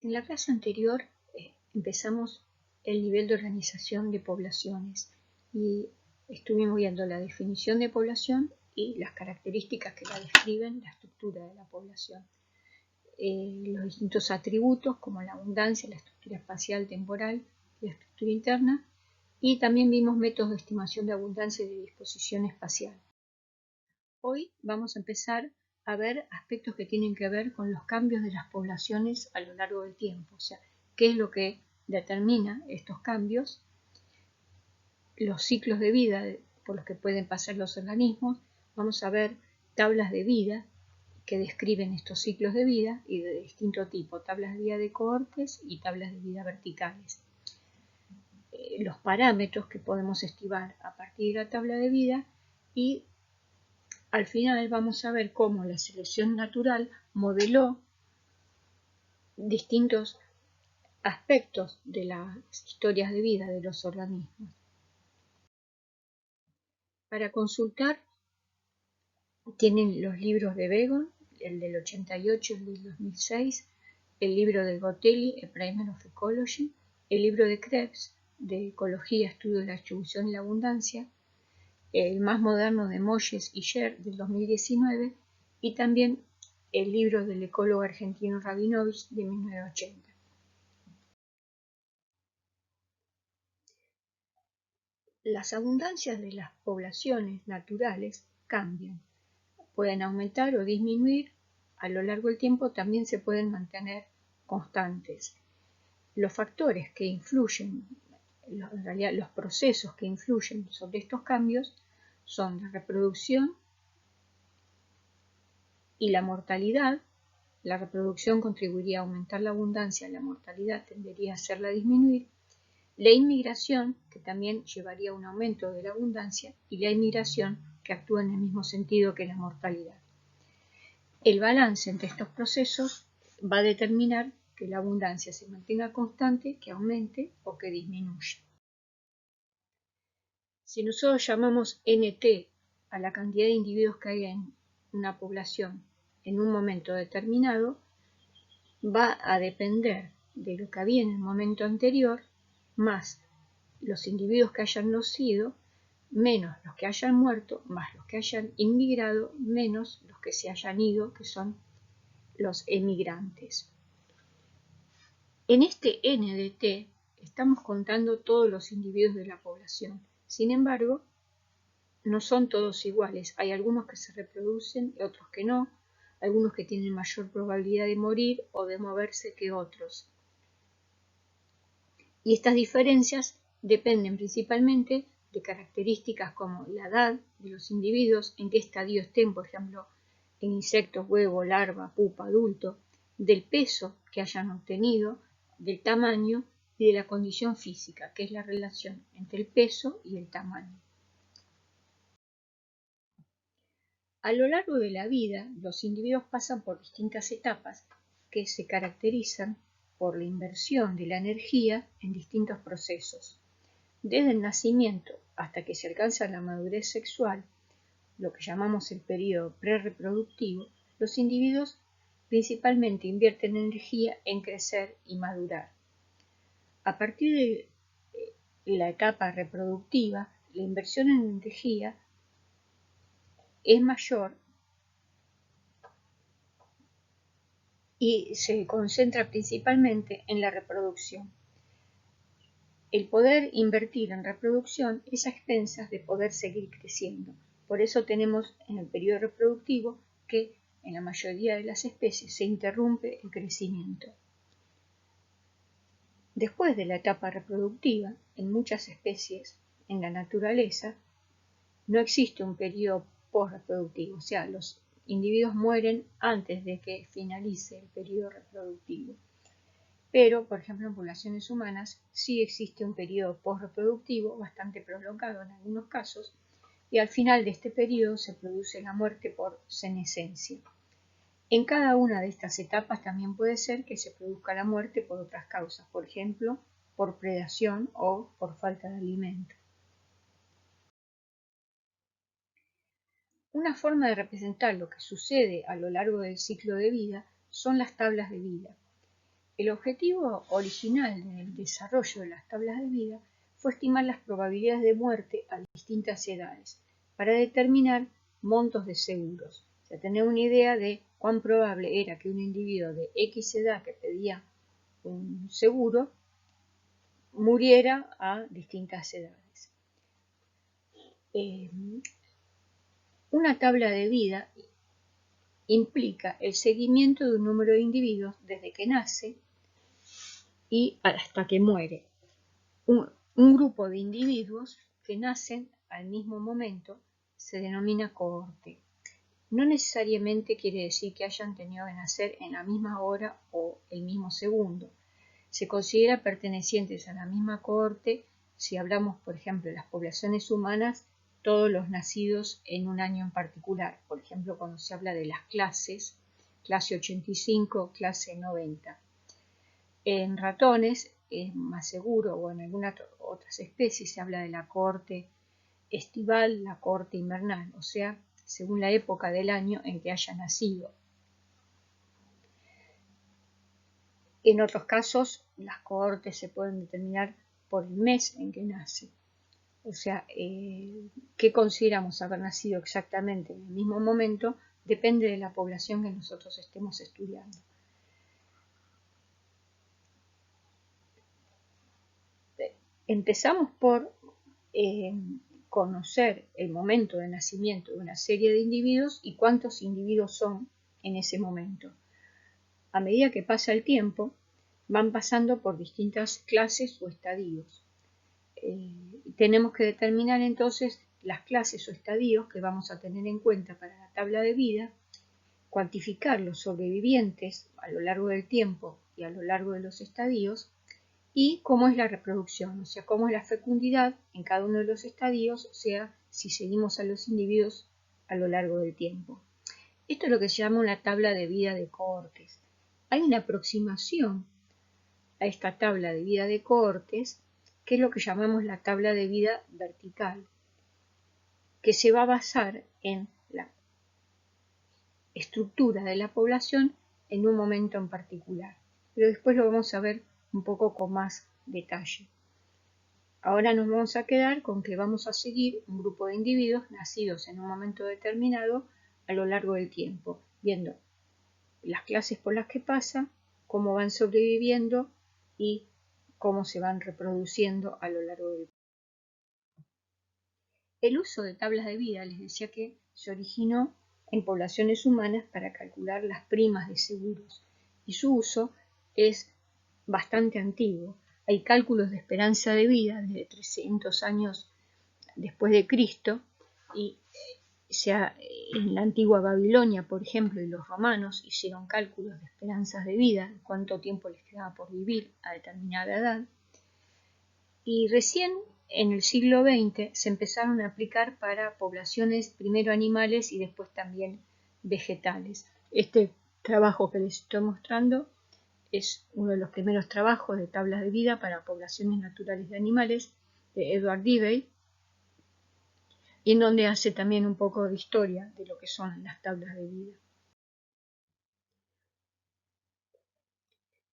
En la clase anterior empezamos el nivel de organización de poblaciones y estuvimos viendo la definición de población y las características que la describen, la estructura de la población. Los distintos atributos como la abundancia, la estructura espacial temporal, la estructura interna, y también vimos métodos de estimación de abundancia y de disposición espacial. Hoy vamos a empezar a ver aspectos que tienen que ver con los cambios de las poblaciones a lo largo del tiempo, o sea, qué es lo que determina estos cambios, los ciclos de vida por los que pueden pasar los organismos. Vamos a ver tablas de vida que describen estos ciclos de vida y de distinto tipo, tablas de vida de cohortes y tablas de vida verticales. Los parámetros que podemos estimar a partir de la tabla de vida, y al final vamos a ver cómo la selección natural modeló distintos aspectos de las historias de vida de los organismos. Para consultar tienen los libros de Begon, el del 88, el del 2006, el libro de Gotelli, A Primer of Ecology, el libro de Krebs, de Ecología, Estudio de la Distribución y la Abundancia, el más moderno de Moyes y Sher, del 2019, y también el libro del ecólogo argentino Rabinovich, de 1980. Las abundancias de las poblaciones naturales cambian, pueden aumentar o disminuir a lo largo del tiempo, también se pueden mantener constantes. Los factores que influyen, en realidad los procesos que influyen sobre estos cambios son la reproducción y la mortalidad. La reproducción contribuiría a aumentar la abundancia, la mortalidad tendería a hacerla disminuir. La inmigración, que también llevaría a un aumento de la abundancia, y la inmigración, que actúa en el mismo sentido que la mortalidad. El balance entre estos procesos va a determinar que la abundancia se mantenga constante, que aumente o que disminuya. Si nosotros llamamos NT a la cantidad de individuos que hay en una población en un momento determinado, va a depender de lo que había en el momento anterior, más los individuos que hayan nacido, menos los que hayan muerto, más los que hayan inmigrado, menos los que se hayan ido, que son los emigrantes. En este N de T estamos contando todos los individuos de la población. Sin embargo, no son todos iguales. Hay algunos que se reproducen y otros que no. Algunos que tienen mayor probabilidad de morir o de moverse que otros. Y estas diferencias dependen principalmente de características como la edad de los individuos, en qué estadio estén, por ejemplo, en insectos, huevo, larva, pupa, adulto, del peso que hayan obtenido, del tamaño y de la condición física, que es la relación entre el peso y el tamaño. A lo largo de la vida, los individuos pasan por distintas etapas que se caracterizan por la inversión de la energía en distintos procesos. Desde el nacimiento hasta que se alcanza la madurez sexual, lo que llamamos el periodo prerreproductivo, los individuos principalmente invierten energía en crecer y madurar. A partir de la etapa reproductiva, la inversión en energía es mayor y se concentra principalmente en la reproducción. El poder invertir en reproducción es a expensas de poder seguir creciendo. Por eso tenemos en el periodo reproductivo que en la mayoría de las especies se interrumpe el crecimiento. Después de la etapa reproductiva, en muchas especies en la naturaleza no existe un periodo posreproductivo, o sea, los individuos mueren antes de que finalice el periodo reproductivo. Pero, por ejemplo, en poblaciones humanas sí existe un periodo posreproductivo bastante prolongado en algunos casos, y al final de este periodo se produce la muerte por senescencia. En cada una de estas etapas también puede ser que se produzca la muerte por otras causas, por ejemplo, por predación o por falta de alimento. Una forma de representar lo que sucede a lo largo del ciclo de vida son las tablas de vida. El objetivo original del desarrollo de las tablas de vida fue estimar las probabilidades de muerte a distintas edades para determinar montos de seguros, o sea, tener una idea de cuán probable era que un individuo de X edad que pedía un seguro muriera a distintas edades. Una tabla de vida implica el seguimiento de un número de individuos desde que nace y hasta que muere. Un grupo de individuos que nacen al mismo momento se denomina cohorte. No necesariamente quiere decir que hayan tenido que nacer en la misma hora o el mismo segundo. Se considera pertenecientes a la misma cohorte si hablamos, por ejemplo, de las poblaciones humanas, todos los nacidos en un año en particular. Por ejemplo, cuando se habla de las clases, clase 85, clase 90. En ratones es más seguro, o en algunas otras especies se habla de la cohorte estival, la cohorte invernal, o sea, según la época del año en que haya nacido. En otros casos, las cohortes se pueden determinar por el mes en que nace. O sea, qué consideramos haber nacido exactamente en el mismo momento depende de la población que nosotros estemos estudiando. Empezamos por conocer el momento de nacimiento de una serie de individuos y cuántos individuos son en ese momento. A medida que pasa el tiempo, van pasando por distintas clases o estadios. Tenemos que determinar entonces las clases o estadios que vamos a tener en cuenta para la tabla de vida, cuantificar los sobrevivientes a lo largo del tiempo y a lo largo de los estadios, y cómo es la reproducción, o sea, cómo es la fecundidad en cada uno de los estadios, o sea, si seguimos a los individuos a lo largo del tiempo. Esto es lo que se llama una tabla de vida de cohortes. Hay una aproximación a esta tabla de vida de cohortes, que es lo que llamamos la tabla de vida vertical, que se va a basar en la estructura de la población en un momento en particular. Pero después lo vamos a ver un poco con más detalle. Ahora nos vamos a quedar con que vamos a seguir un grupo de individuos nacidos en un momento determinado a lo largo del tiempo, viendo las clases por las que pasan, cómo van sobreviviendo y cómo se van reproduciendo a lo largo del tiempo. El uso de tablas de vida, les decía que se originó en poblaciones humanas para calcular las primas de seguros, y su uso es bastante antiguo. Hay cálculos de esperanza de vida desde 300 años después de Cristo, y en la antigua Babilonia, por ejemplo, y los romanos hicieron cálculos de esperanzas de vida, cuánto tiempo les quedaba por vivir a determinada edad, y recién en el siglo XX se empezaron a aplicar para poblaciones, primero animales y después también vegetales. Este trabajo que les estoy mostrando es uno de los primeros trabajos de tablas de vida para poblaciones naturales de animales de Edward Debye, y en donde hace también un poco de historia de lo que son las tablas de vida.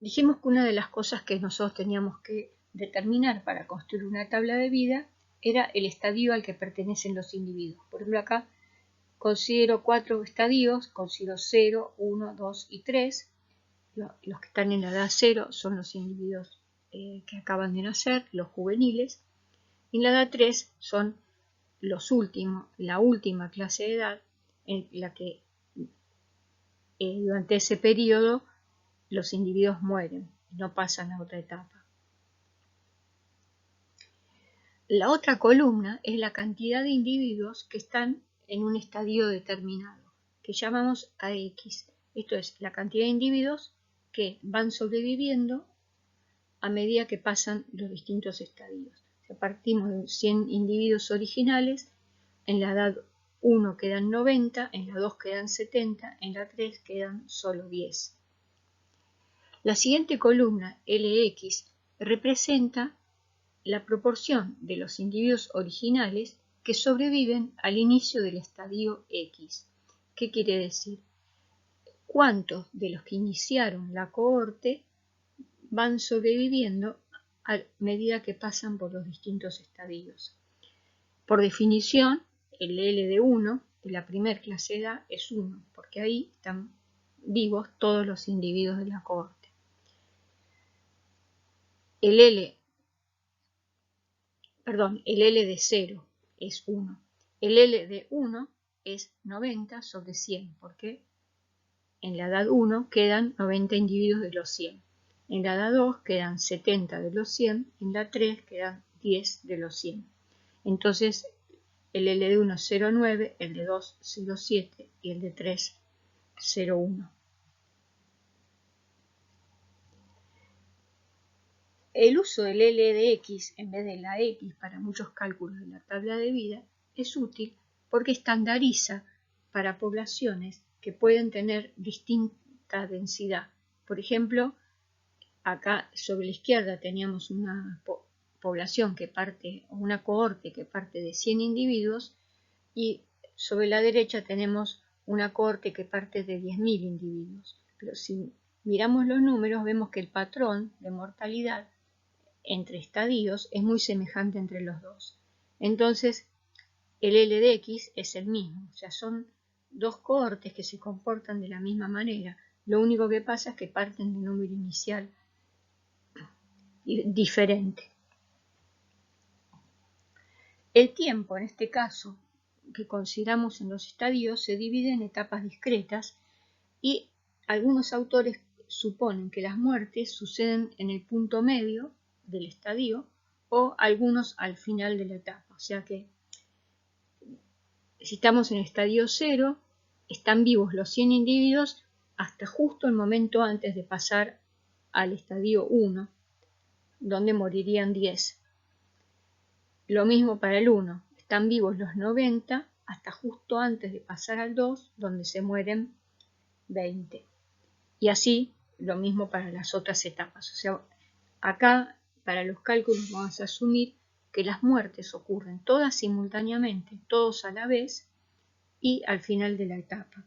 Dijimos que una de las cosas que nosotros teníamos que determinar para construir una tabla de vida era el estadio al que pertenecen los individuos. Por ejemplo, acá considero 4 estadios, considero 0, 1, 2 y 3. Los que están en la edad 0 son los individuos que acaban de nacer, los juveniles, y en la edad 3 son los últimos, la última clase de edad en la que durante ese periodo los individuos mueren, no pasan a otra etapa. La otra columna es la cantidad de individuos que están en un estadio determinado, que llamamos AX. Esto es la cantidad de individuos que van sobreviviendo a medida que pasan los distintos estadios. O sea, partimos de 100 individuos originales, en la edad 1 quedan 90, en la 2 quedan 70, en la 3 quedan solo 10. La siguiente columna, LX, representa la proporción de los individuos originales que sobreviven al inicio del estadio X. ¿Qué quiere decir? ¿Cuántos de los que iniciaron la cohorte van sobreviviendo a medida que pasan por los distintos estadios. Por definición, el L de 1 de la primera clase de edad es 1, porque ahí están vivos todos los individuos de la cohorte. El L de 0 es 1. El L de 1 es 90 sobre 100, porque en la edad 1 quedan 90 individuos de los 100. En la edad 2 quedan 70 de los 100. En la 3 quedan 10 de los 100. Entonces, el L de 1 es 0,9, el de 2 0,7 y el de 3 0,1. El uso del L de X en vez de la X para muchos cálculos de la tabla de vida es útil porque estandariza para poblaciones que pueden tener distinta densidad. Por ejemplo, acá sobre la izquierda teníamos una población que parte, una cohorte que parte de 100 individuos, y sobre la derecha tenemos una cohorte que parte de 10.000 individuos. Pero si miramos los números, vemos que el patrón de mortalidad entre estadios es muy semejante entre los dos. Entonces, el L de X es el mismo, o sea, son dos cohortes que se comportan de la misma manera. Lo único que pasa es que parten de un número inicial diferente. El tiempo, en este caso, que consideramos en los estadios, se divide en etapas discretas y algunos autores suponen que las muertes suceden en el punto medio del estadio o algunos al final de la etapa. O sea que si estamos en el estadio 0, están vivos los 100 individuos hasta justo el momento antes de pasar al estadio 1, donde morirían 10. Lo mismo para el 1, están vivos los 90 hasta justo antes de pasar al 2, donde se mueren 20. Y así lo mismo para las otras etapas. O sea, acá para los cálculos vamos a asumir que las muertes ocurren todas simultáneamente, todos a la vez y al final de la etapa.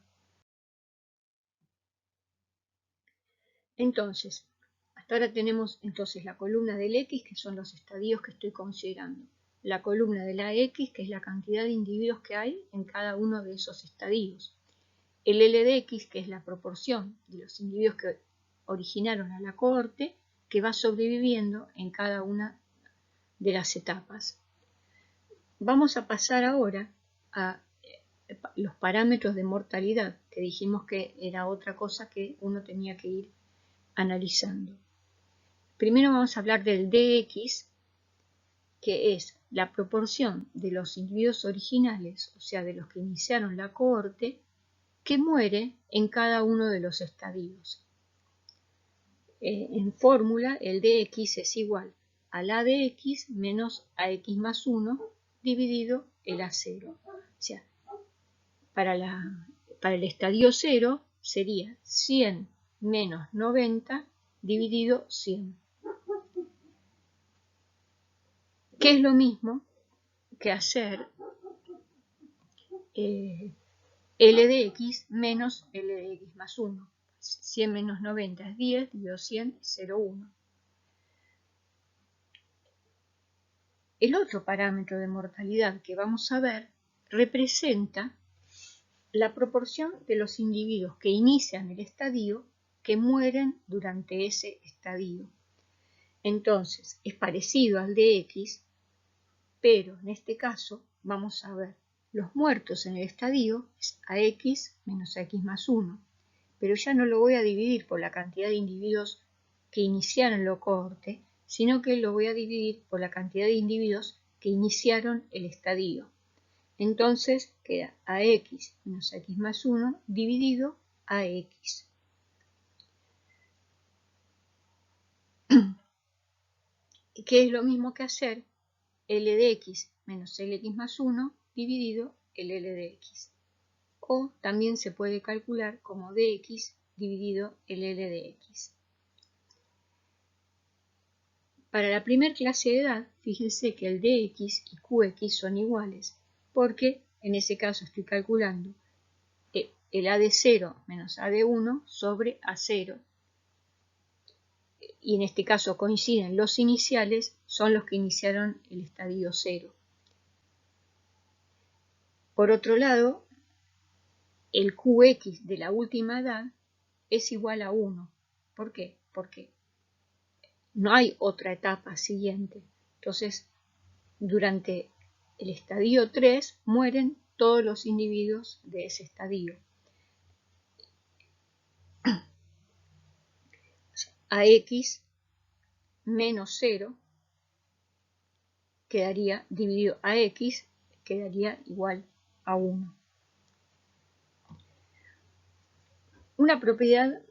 Entonces, hasta ahora tenemos la columna del X, que son los estadios que estoy considerando. La columna de la X, que es la cantidad de individuos que hay en cada uno de esos estadios. El L de X, que es la proporción de los individuos que originaron a la cohorte, que va sobreviviendo en cada una de las etapas. Vamos a pasar ahora a los parámetros de mortalidad, que dijimos que era otra cosa que uno tenía que ir analizando. Primero vamos a hablar del dx, que es la proporción de los individuos originales, o sea, de los que iniciaron la cohorte, que muere en cada uno de los estadios. En fórmula, el dx es igual a la de x menos ax más 1 dividido el a0. O sea, para el estadio 0 sería 100 menos 90 dividido 100. Que es lo mismo que hacer L de x menos L de x más 1. 100 menos 90 es 10, dividido 100 es 0,1. El otro parámetro de mortalidad que vamos a ver representa la proporción de los individuos que inician el estadio que mueren durante ese estadio. Entonces, es parecido al de x, pero en este caso vamos a ver los muertos en el estadio es ax menos ax más 1, pero ya no lo voy a dividir por la cantidad de individuos que iniciaron la cohorte, sino que lo voy a dividir por la cantidad de individuos que iniciaron el estadio. Entonces queda ax menos ax más 1 dividido ax. Que es lo mismo que hacer L de x menos Lx más 1 dividido el L de x. O también se puede calcular como dx dividido el L de x. Para la primera clase de edad, fíjense que el dx y qx son iguales, porque en ese caso estoy calculando el a de 0 menos a de 1 sobre a0. y en este caso coinciden los iniciales, son los que iniciaron el estadio 0. Por otro lado, el Qx de la última edad es igual a 1. ¿Por qué? Porque no hay otra etapa siguiente. Entonces, durante el estadio 3 mueren todos los individuos de ese estadio. AX menos 0 quedaría dividido a X, quedaría igual a 1. Una propiedad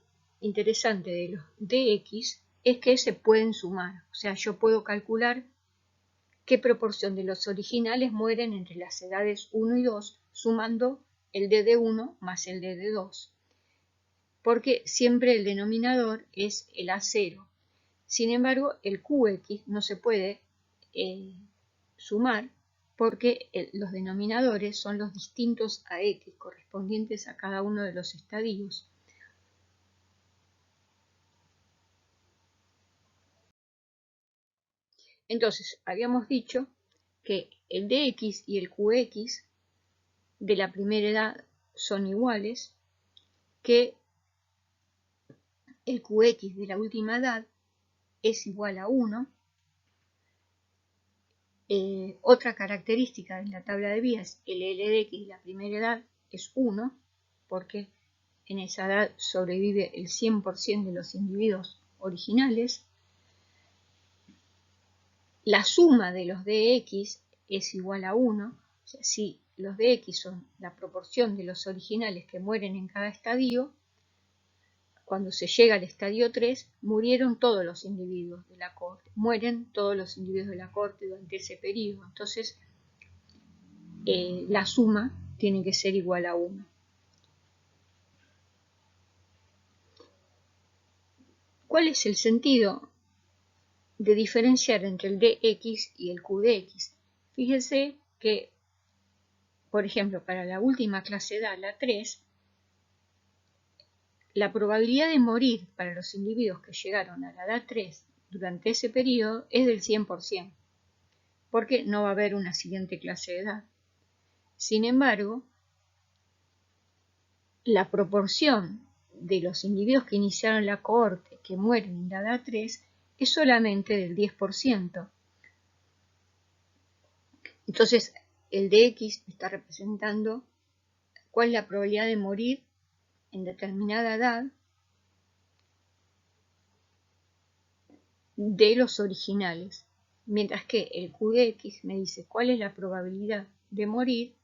interesante de los dx es que se pueden sumar, o sea, yo puedo calcular qué proporción de los originales mueren entre las edades 1 y 2 sumando el d de 1 más el d de 2, porque siempre el denominador es el A0. Sin embargo, el Qx no se puede sumar porque los denominadores son los distintos a X correspondientes a cada uno de los estadios. Entonces, habíamos dicho que el dx y el qx de la primera edad son iguales, que el qx de la última edad es igual a 1. Otra característica de la tabla de vías, el LDX de la primera edad es 1, porque en esa edad sobrevive el 100% de los individuos originales. La suma de los dx es igual a 1, o sea, si los dx son la proporción de los originales que mueren en cada estadio, cuando se llega al estadio 3, murieron todos los individuos de la corte, mueren todos los individuos de la corte durante ese periodo. Entonces, la suma tiene que ser igual a 1. ¿Cuál es el sentido de diferenciar entre el dx y el qdx? Fíjense que, por ejemplo, para la última clase de edad, la 3, la probabilidad de morir para los individuos que llegaron a la edad 3 durante ese periodo es del 100%, porque no va a haber una siguiente clase de edad. Sin embargo, la proporción de los individuos que iniciaron la cohorte que mueren en la edad 3 es solamente del 10%. Entonces, el dx está representando cuál es la probabilidad de morir en determinada edad de los originales, mientras que el qdx me dice cuál es la probabilidad de morir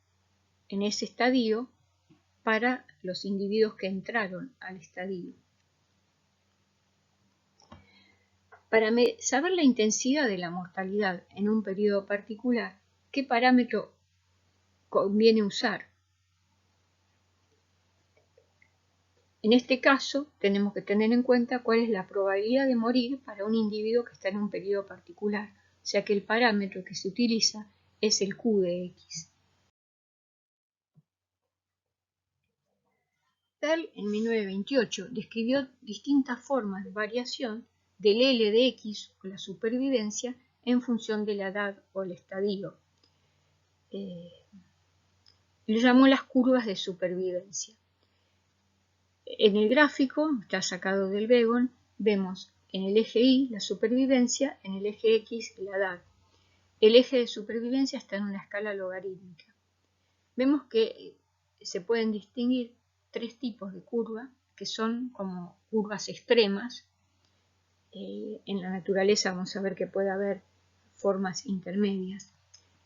en ese estadio para los individuos que entraron al estadio. Para saber la intensidad de la mortalidad en un periodo particular, ¿qué parámetro conviene usar? En este caso, tenemos que tener en cuenta cuál es la probabilidad de morir para un individuo que está en un periodo particular, o sea que el parámetro que se utiliza es el Qdx. Pearl, en 1928, describió distintas formas de variación del LDX o la supervivencia en función de la edad o el estadio. Le llamó las curvas de supervivencia. En el gráfico, está sacado del Begon, vemos en el eje Y la supervivencia, en el eje X la edad. El eje de supervivencia está en una escala logarítmica. Vemos que se pueden distinguir tres tipos de curva que son como curvas extremas. En la naturaleza vamos a ver que puede haber formas intermedias.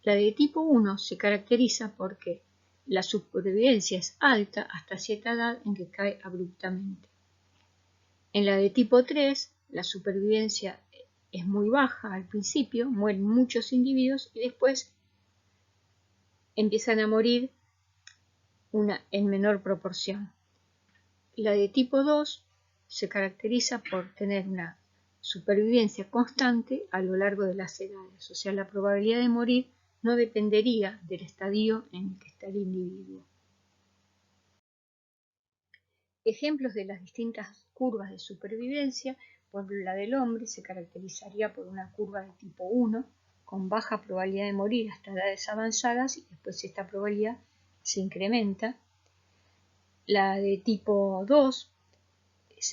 La de tipo 1 se caracteriza porque la supervivencia es alta hasta cierta edad en que cae abruptamente. En la de tipo 3, la supervivencia es muy baja al principio, mueren muchos individuos y después empiezan a morir en menor proporción. La de tipo 2 se caracteriza por tener una supervivencia constante a lo largo de las edades, o sea, la probabilidad de morir no dependería del estadio en el que está el individuo. Ejemplos de las distintas curvas de supervivencia Por ejemplo, la del hombre se caracterizaría por una curva de tipo 1, con baja probabilidad de morir hasta edades avanzadas, y después esta probabilidad se incrementa. La de tipo 2 es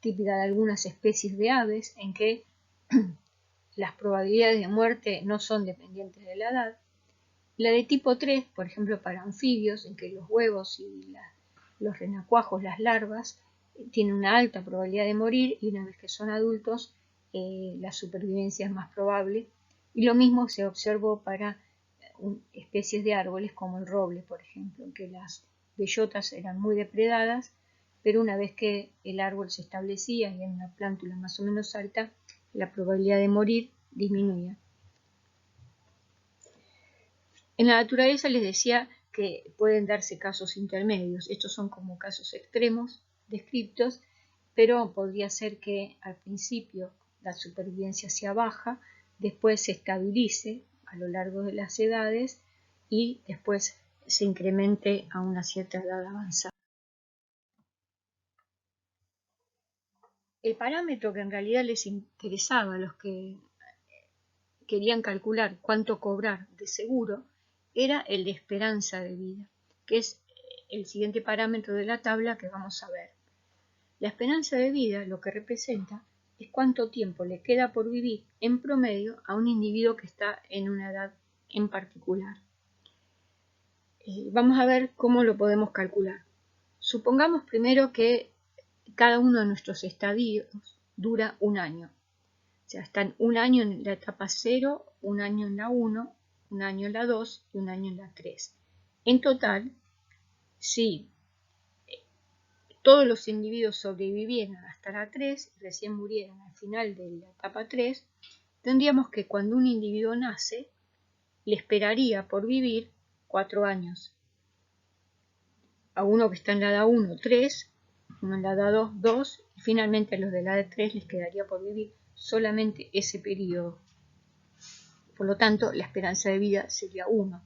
típica de algunas especies de aves en que las probabilidades de muerte no son dependientes de la edad. La de tipo 3, por ejemplo, para anfibios, en que los huevos y los renacuajos, las larvas, tienen una alta probabilidad de morir, y una vez que son adultos, la supervivencia es más probable. Y lo mismo se observó para especies de árboles como el roble, por ejemplo, en que las bellotas eran muy depredadas, pero una vez que el árbol se establecía y en una plántula más o menos alta, la probabilidad de morir disminuía. En la naturaleza les decía que pueden darse casos intermedios. Estos son como casos extremos descritos, pero podría ser que al principio la supervivencia sea baja, después se estabilice a lo largo de las edades y después se incremente a una cierta edad avanzada. El parámetro que en realidad les interesaba a los que querían calcular cuánto cobrar de seguro era el de esperanza de vida, que es el siguiente parámetro de la tabla que vamos a ver. La esperanza de vida lo que representa es cuánto tiempo le queda por vivir en promedio a un individuo que está en una edad en particular. Vamos a ver cómo lo podemos calcular. Supongamos primero que cada uno de nuestros estadios dura un año. O sea, están un año en la etapa 0, un año en la 1, un año en la 2 y un año en la 3. En total, si todos los individuos sobrevivieran hasta la 3 y recién murieran al final de la etapa 3, tendríamos que cuando un individuo nace, le esperaría por vivir 4 años. A uno que está en la edad 1, 3, uno en la edad 2, 2, y finalmente a los de la edad 3 les quedaría por vivir solamente ese periodo. Por lo tanto, la esperanza de vida sería 1.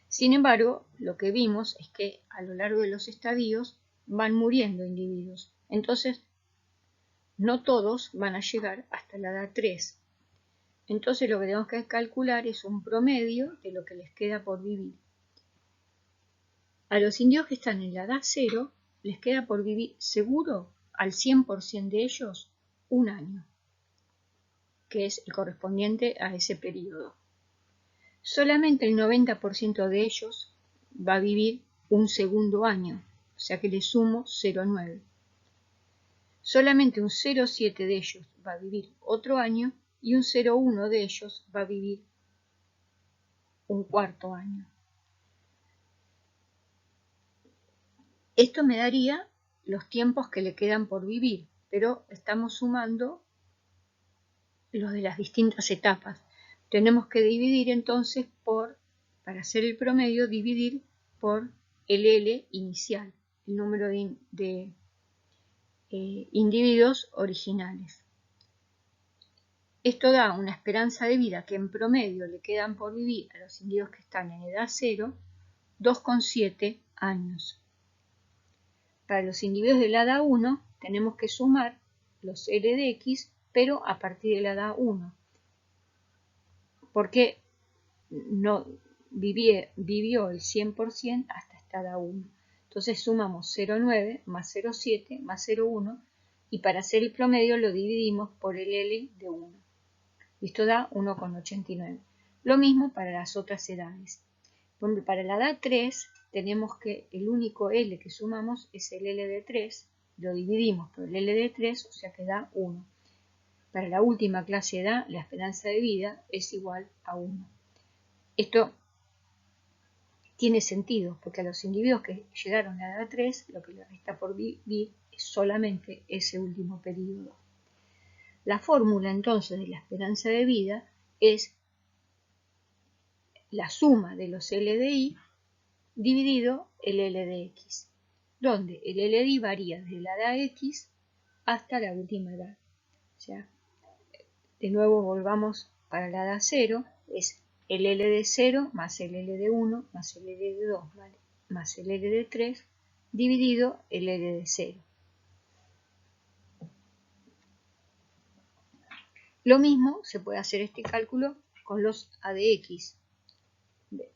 Sin embargo, lo que vimos es que a lo largo de los estadios van muriendo individuos. Entonces, no todos van a llegar hasta la edad 3. Entonces, lo que tenemos que calcular es un promedio de lo que les queda por vivir. A los individuos que están en la edad 0, les queda por vivir seguro al 100% de ellos un año, que es el correspondiente a ese periodo. Solamente el 90% de ellos va a vivir un segundo año, o sea que le sumo 0,9. Solamente un 0,7 de ellos va a vivir otro año y un 0,1 de ellos va a vivir un cuarto año. Esto me daría los tiempos que le quedan por vivir, pero estamos sumando los de las distintas etapas. Tenemos que dividir entonces para hacer el promedio, dividir por el L inicial, el número de individuos originales. Esto da una esperanza de vida que en promedio le quedan por vivir a los individuos que están en edad 0, 2,7 años. Para los individuos de la edad 1 tenemos que sumar los L de X, pero a partir de la edad 1, porque no vivió el 100% hasta esta edad 1. Entonces sumamos 0,9 más 0,7 más 0,1 y para hacer el promedio lo dividimos por el L de 1. Esto da 1,89. Lo mismo para las otras edades. Para la edad 3 tenemos que el único L que sumamos es el L de 3. Lo dividimos por el L de 3, o sea que da 1. Para la última clase de edad, la esperanza de vida es igual a 1. Esto tiene sentido, porque a los individuos que llegaron a la edad 3, lo que les resta por vivir es solamente ese último periodo. La fórmula entonces de la esperanza de vida es la suma de los L de I dividido el L de X, donde el L de I varía desde la edad X hasta la última edad. O sea, de nuevo volvamos para la edad 0, es el L de 0 más el L de 1 más el L de 2 más el L de 3 dividido el L de 0. Lo mismo se puede hacer este cálculo con los A de X.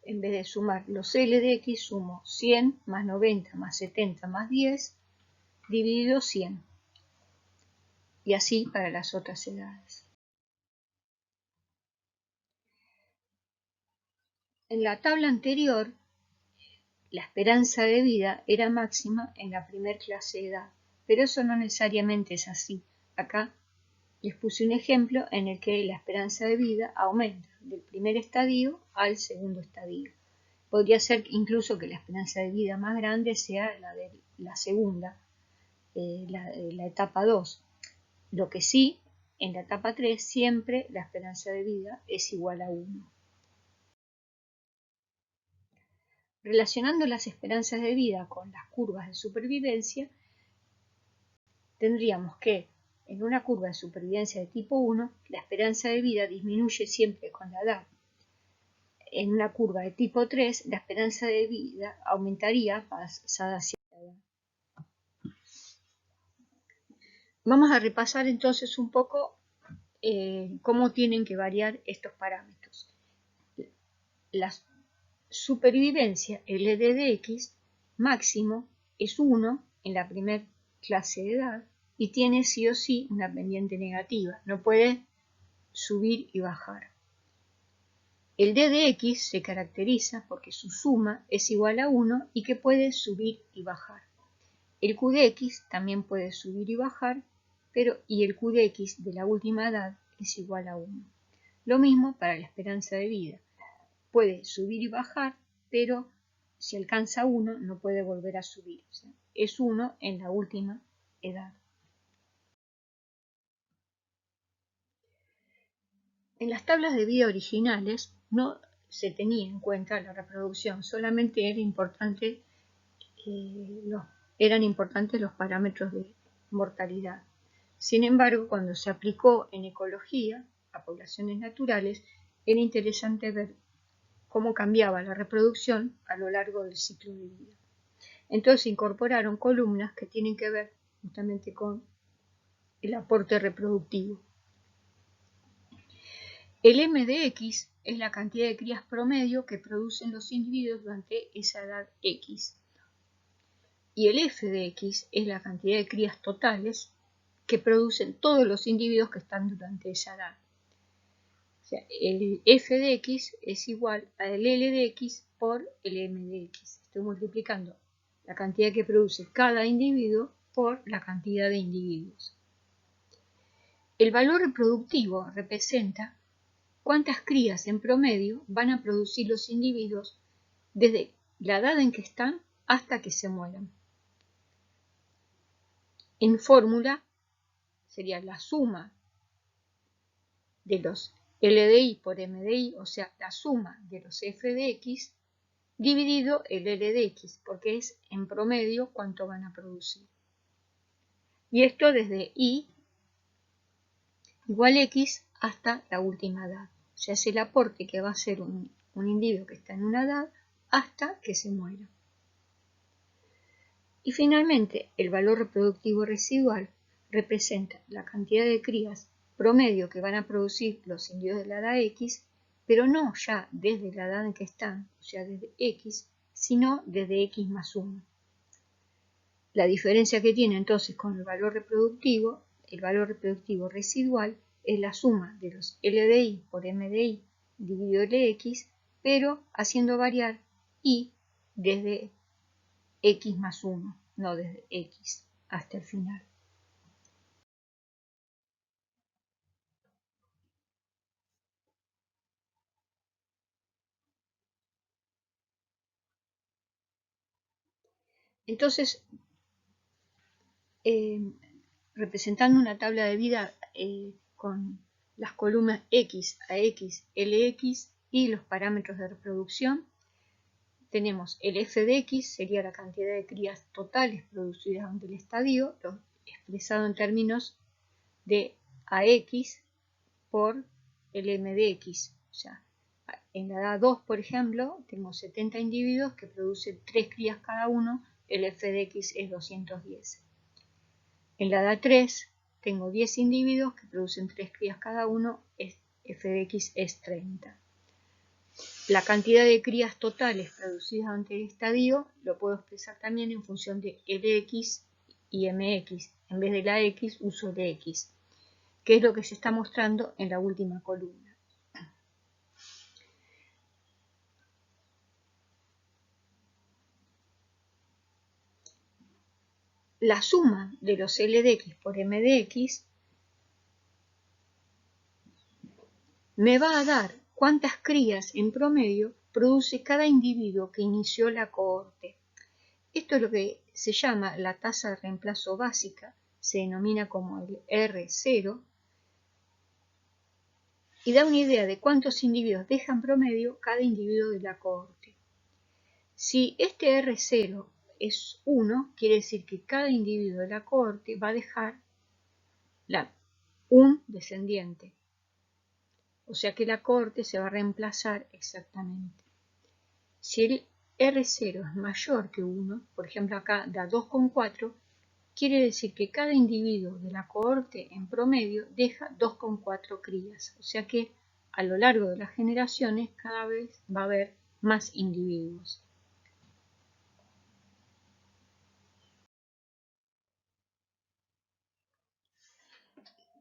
En vez de sumar los L de X, sumo 100 más 90 más 70 más 10 dividido 100. Y así para las otras edades. En la tabla anterior, la esperanza de vida era máxima en la primer clase de edad, pero eso no necesariamente es así. Acá les puse un ejemplo en el que la esperanza de vida aumenta del primer estadio al segundo estadio. Podría ser incluso que la esperanza de vida más grande sea la de la segunda, la etapa 2. Lo que sí, en la etapa 3 siempre la esperanza de vida es igual a 1. Relacionando las esperanzas de vida con las curvas de supervivencia, tendríamos que en una curva de supervivencia de tipo 1, la esperanza de vida disminuye siempre con la edad. En una curva de tipo 3, la esperanza de vida aumentaría pasada cierta edad. Vamos a repasar entonces un poco cómo tienen que variar estos parámetros. La supervivencia LD de X máximo es 1 en la primera clase de edad y tiene sí o sí una pendiente negativa, no puede subir y bajar. El D de X se caracteriza porque su suma es igual a 1 y que puede subir y bajar. El Q de X también puede subir y bajar, y el Q de X de la última edad es igual a 1. Lo mismo para la esperanza de vida. Puede subir y bajar, pero si alcanza 1 no puede volver a subir. O sea, es 1 en la última edad. En las tablas de vida originales no se tenía en cuenta la reproducción, solamente eran importantes los parámetros de mortalidad. Sin embargo, cuando se aplicó en ecología a poblaciones naturales, era interesante ver cómo cambiaba la reproducción a lo largo del ciclo de vida. Entonces incorporaron columnas que tienen que ver justamente con el aporte reproductivo. El M de X es la cantidad de crías promedio que producen los individuos durante esa edad X. Y el F de X es la cantidad de crías totales que producen todos los individuos que están durante esa edad. O sea, el F de X es igual al L de X por el M de X. Estoy multiplicando la cantidad que produce cada individuo por la cantidad de individuos. El valor reproductivo representa cuántas crías en promedio van a producir los individuos desde la edad en que están hasta que se mueran. En fórmula sería la suma de los LDI por MDI, o sea, la suma de los F de X dividido el L de X, porque es en promedio cuánto van a producir. Y esto desde I igual X hasta la última edad. O sea, es el aporte que va a hacer un individuo que está en una edad hasta que se muera. Y finalmente, el valor reproductivo residual representa la cantidad de crías promedio que van a producir los individuos de la edad X, pero no ya desde la edad en que están, o sea, desde X, sino desde X más 1. La diferencia que tiene entonces con el valor reproductivo residual, es la suma de los LDI por MDI dividido LX, pero haciendo variar I desde X más 1, no desde X hasta el final. Entonces, representando una tabla de vida con las columnas X a X, LX y los parámetros de reproducción, tenemos el F de X, sería la cantidad de crías totales producidas durante el estadio, expresado en términos de AX por el M de X. O sea, en la edad 2, por ejemplo, tenemos 70 individuos que producen 3 crías cada uno, el F de X es 210. En la edad 3 tengo 10 individuos que producen 3 crías cada uno, f de x es 30. La cantidad de crías totales producidas ante el estadio lo puedo expresar también en función de Lx y Mx. En vez de la x uso Lx, que es lo que se está mostrando en la última columna. La suma de los L de x por M de x me va a dar cuántas crías en promedio produce cada individuo que inició la cohorte. Esto es lo que se llama la tasa de reemplazo básica, se denomina como el R0, y da una idea de cuántos individuos deja en promedio cada individuo de la cohorte. Si este R0 es 1, quiere decir que cada individuo de la cohorte va a dejar un descendiente. O sea que la cohorte se va a reemplazar exactamente. Si el R0 es mayor que 1, por ejemplo acá da 2,4, quiere decir que cada individuo de la cohorte en promedio deja 2,4 crías. O sea que a lo largo de las generaciones cada vez va a haber más individuos.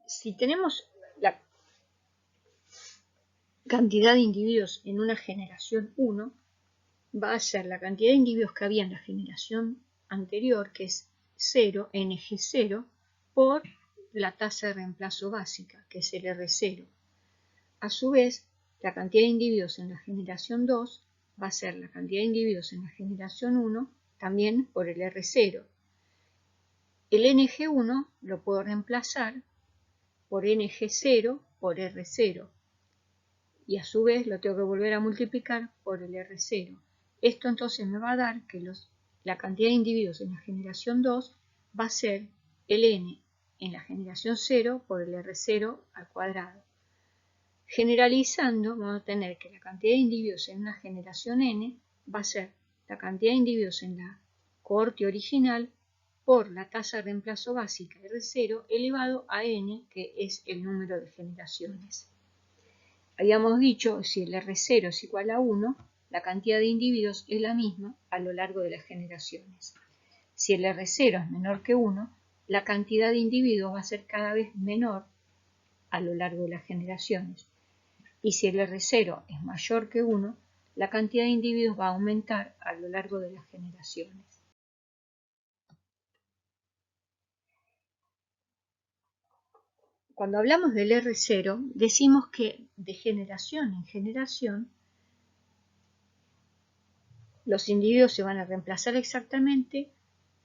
Si tenemos la cantidad de individuos en una generación 1, va a ser la cantidad de individuos que había en la generación anterior, que es 0, NG0, por la tasa de reemplazo básica, que es el R0. A su vez, la cantidad de individuos en la generación 2 va a ser la cantidad de individuos en la generación 1, también por el R0. El NG1 lo puedo reemplazar por NG0 por R0. Y a su vez lo tengo que volver a multiplicar por el R0. Esto entonces me va a dar que la cantidad de individuos en la generación 2 va a ser el n en la generación 0 por el R0 al cuadrado. Generalizando, vamos a tener que la cantidad de individuos en una generación n va a ser la cantidad de individuos en la cohorte original por la tasa de reemplazo básica R0 elevado a n, que es el número de generaciones. Habíamos dicho, si el R0 es igual a 1, la cantidad de individuos es la misma a lo largo de las generaciones. Si el R0 es menor que 1, la cantidad de individuos va a ser cada vez menor a lo largo de las generaciones. Y si el R0 es mayor que 1, la cantidad de individuos va a aumentar a lo largo de las generaciones. Cuando hablamos del R0, decimos que de generación en generación los individuos se van a reemplazar exactamente,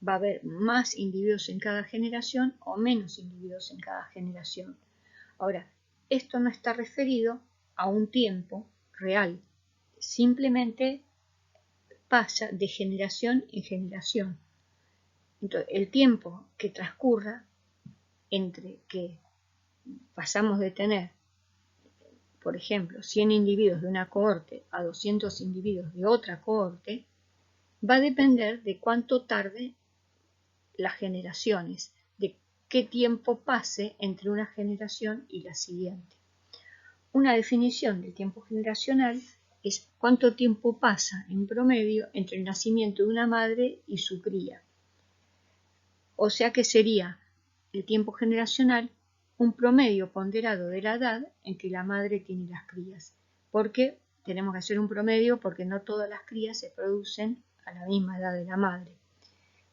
va a haber más individuos en cada generación o menos individuos en cada generación. Ahora, esto no está referido a un tiempo real, simplemente pasa de generación en generación. Entonces, el tiempo que transcurra entre que pasamos de tener, por ejemplo, 100 individuos de una cohorte a 200 individuos de otra cohorte, va a depender de cuánto tarde las generaciones, de qué tiempo pase entre una generación y la siguiente. Una definición del tiempo generacional es cuánto tiempo pasa en promedio entre el nacimiento de una madre y su cría. O sea que sería el tiempo generacional un promedio ponderado de la edad en que la madre tiene las crías. Porque tenemos que hacer un promedio porque no todas las crías se producen a la misma edad de la madre.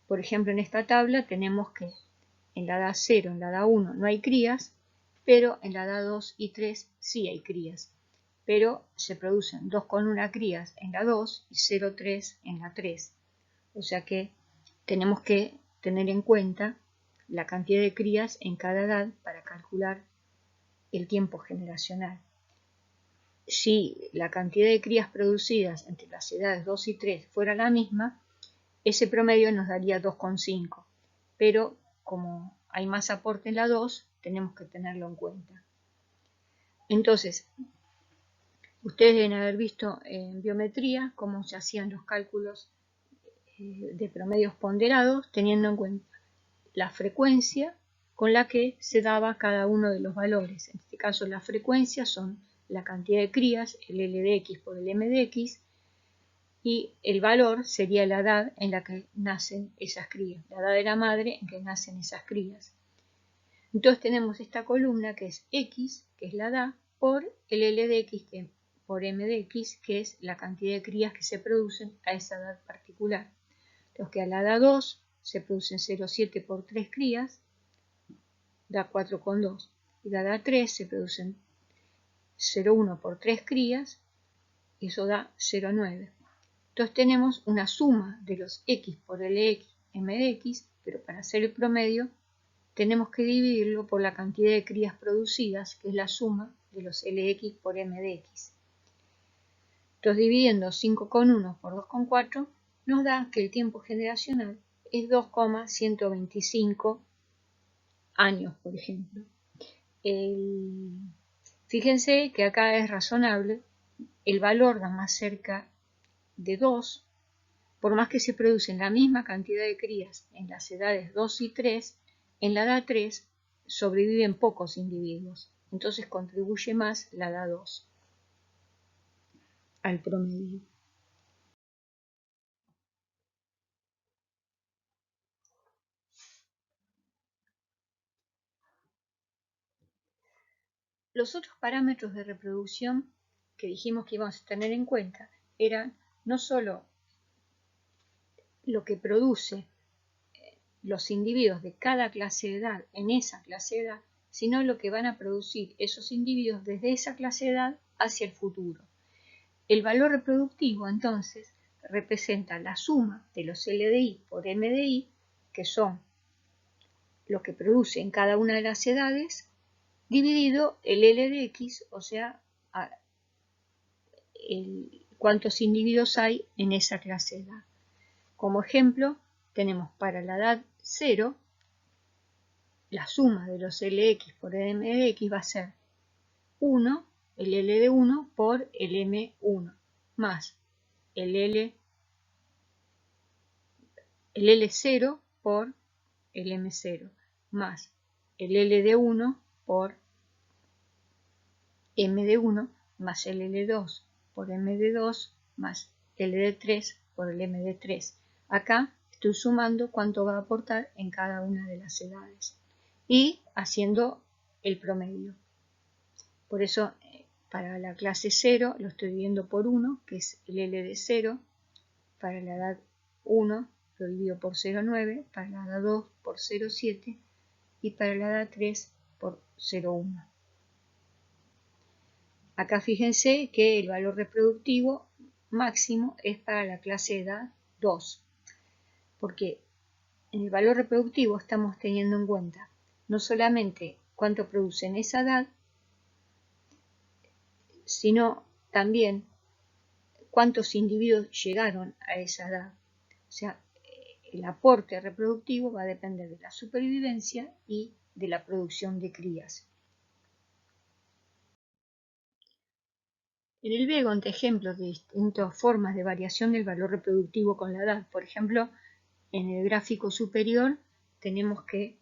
Por ejemplo, en esta tabla tenemos que en la edad 0, en la edad 1 no hay crías, pero en la edad 2 y 3 sí hay crías. Pero se producen 2,1 crías en la 2 y 0,3 en la 3. O sea que tenemos que tener en cuenta la cantidad de crías en cada edad para calcular el tiempo generacional. Si la cantidad de crías producidas entre las edades 2 y 3 fuera la misma, ese promedio nos daría 2,5, pero como hay más aporte en la 2, tenemos que tenerlo en cuenta. Entonces, ustedes deben haber visto en biometría cómo se hacían los cálculos de promedios ponderados, teniendo en cuenta la frecuencia con la que se daba cada uno de los valores. En este caso las frecuencias son la cantidad de crías, el L de X por el M de X, y el valor sería la edad en la que nacen esas crías, la edad de la madre en que nacen esas crías. Entonces tenemos esta columna que es X, que es la edad, por el L de X por M de X, que es la cantidad de crías que se producen a esa edad particular. Entonces que a la edad 2 se producen 0,7 por 3 crías, da 4,2. Y a la edad 3 se producen 0,1 por 3 crías, y eso da 0,9. Entonces tenemos una suma de los X por LX, M de X, pero para hacer el promedio tenemos que dividirlo por la cantidad de crías producidas, que es la suma de los LX por M de X. Entonces dividiendo 5,1 por 2,4 nos da que el tiempo generacional es 2,125 años, por ejemplo. Fíjense que acá es razonable, el valor da más cerca de 2, por más que se producen la misma cantidad de crías en las edades 2 y 3, en la edad 3 sobreviven pocos individuos, entonces contribuye más la edad 2 al promedio. Los otros parámetros de reproducción que dijimos que íbamos a tener en cuenta eran no solo lo que produce los individuos de cada clase de edad en esa clase de edad, sino lo que van a producir esos individuos desde esa clase de edad hacia el futuro. El valor reproductivo, entonces, representa la suma de los LDI por MDI, que son lo que produce en cada una de las edades, dividido el L de X, o sea, cuántos individuos hay en esa clase de edad. Como ejemplo, tenemos para la edad 0, la suma de los LX por M de X va a ser 1, el L de 1 por el M1, más el L0 por el M0, más el L de 1 por M de 1, más el L2 por M de 2, más L de 3 por el M de 3. Acá estoy sumando cuánto va a aportar en cada una de las edades y haciendo el promedio. Por eso, para la clase 0 lo estoy dividiendo por 1, que es el L de 0. Para la edad 1 lo divido por 0,9, para la edad 2 por 0,7 y para la edad 3 por 0,1. Acá fíjense que el valor reproductivo máximo es para la clase de edad 2, porque en el valor reproductivo estamos teniendo en cuenta no solamente cuánto produce en esa edad, sino también cuántos individuos llegaron a esa edad. O sea, el aporte reproductivo va a depender de la supervivencia y de la producción de crías. En el B conté ejemplos de distintas formas de variación del valor reproductivo con la edad. Por ejemplo, en el gráfico superior tenemos que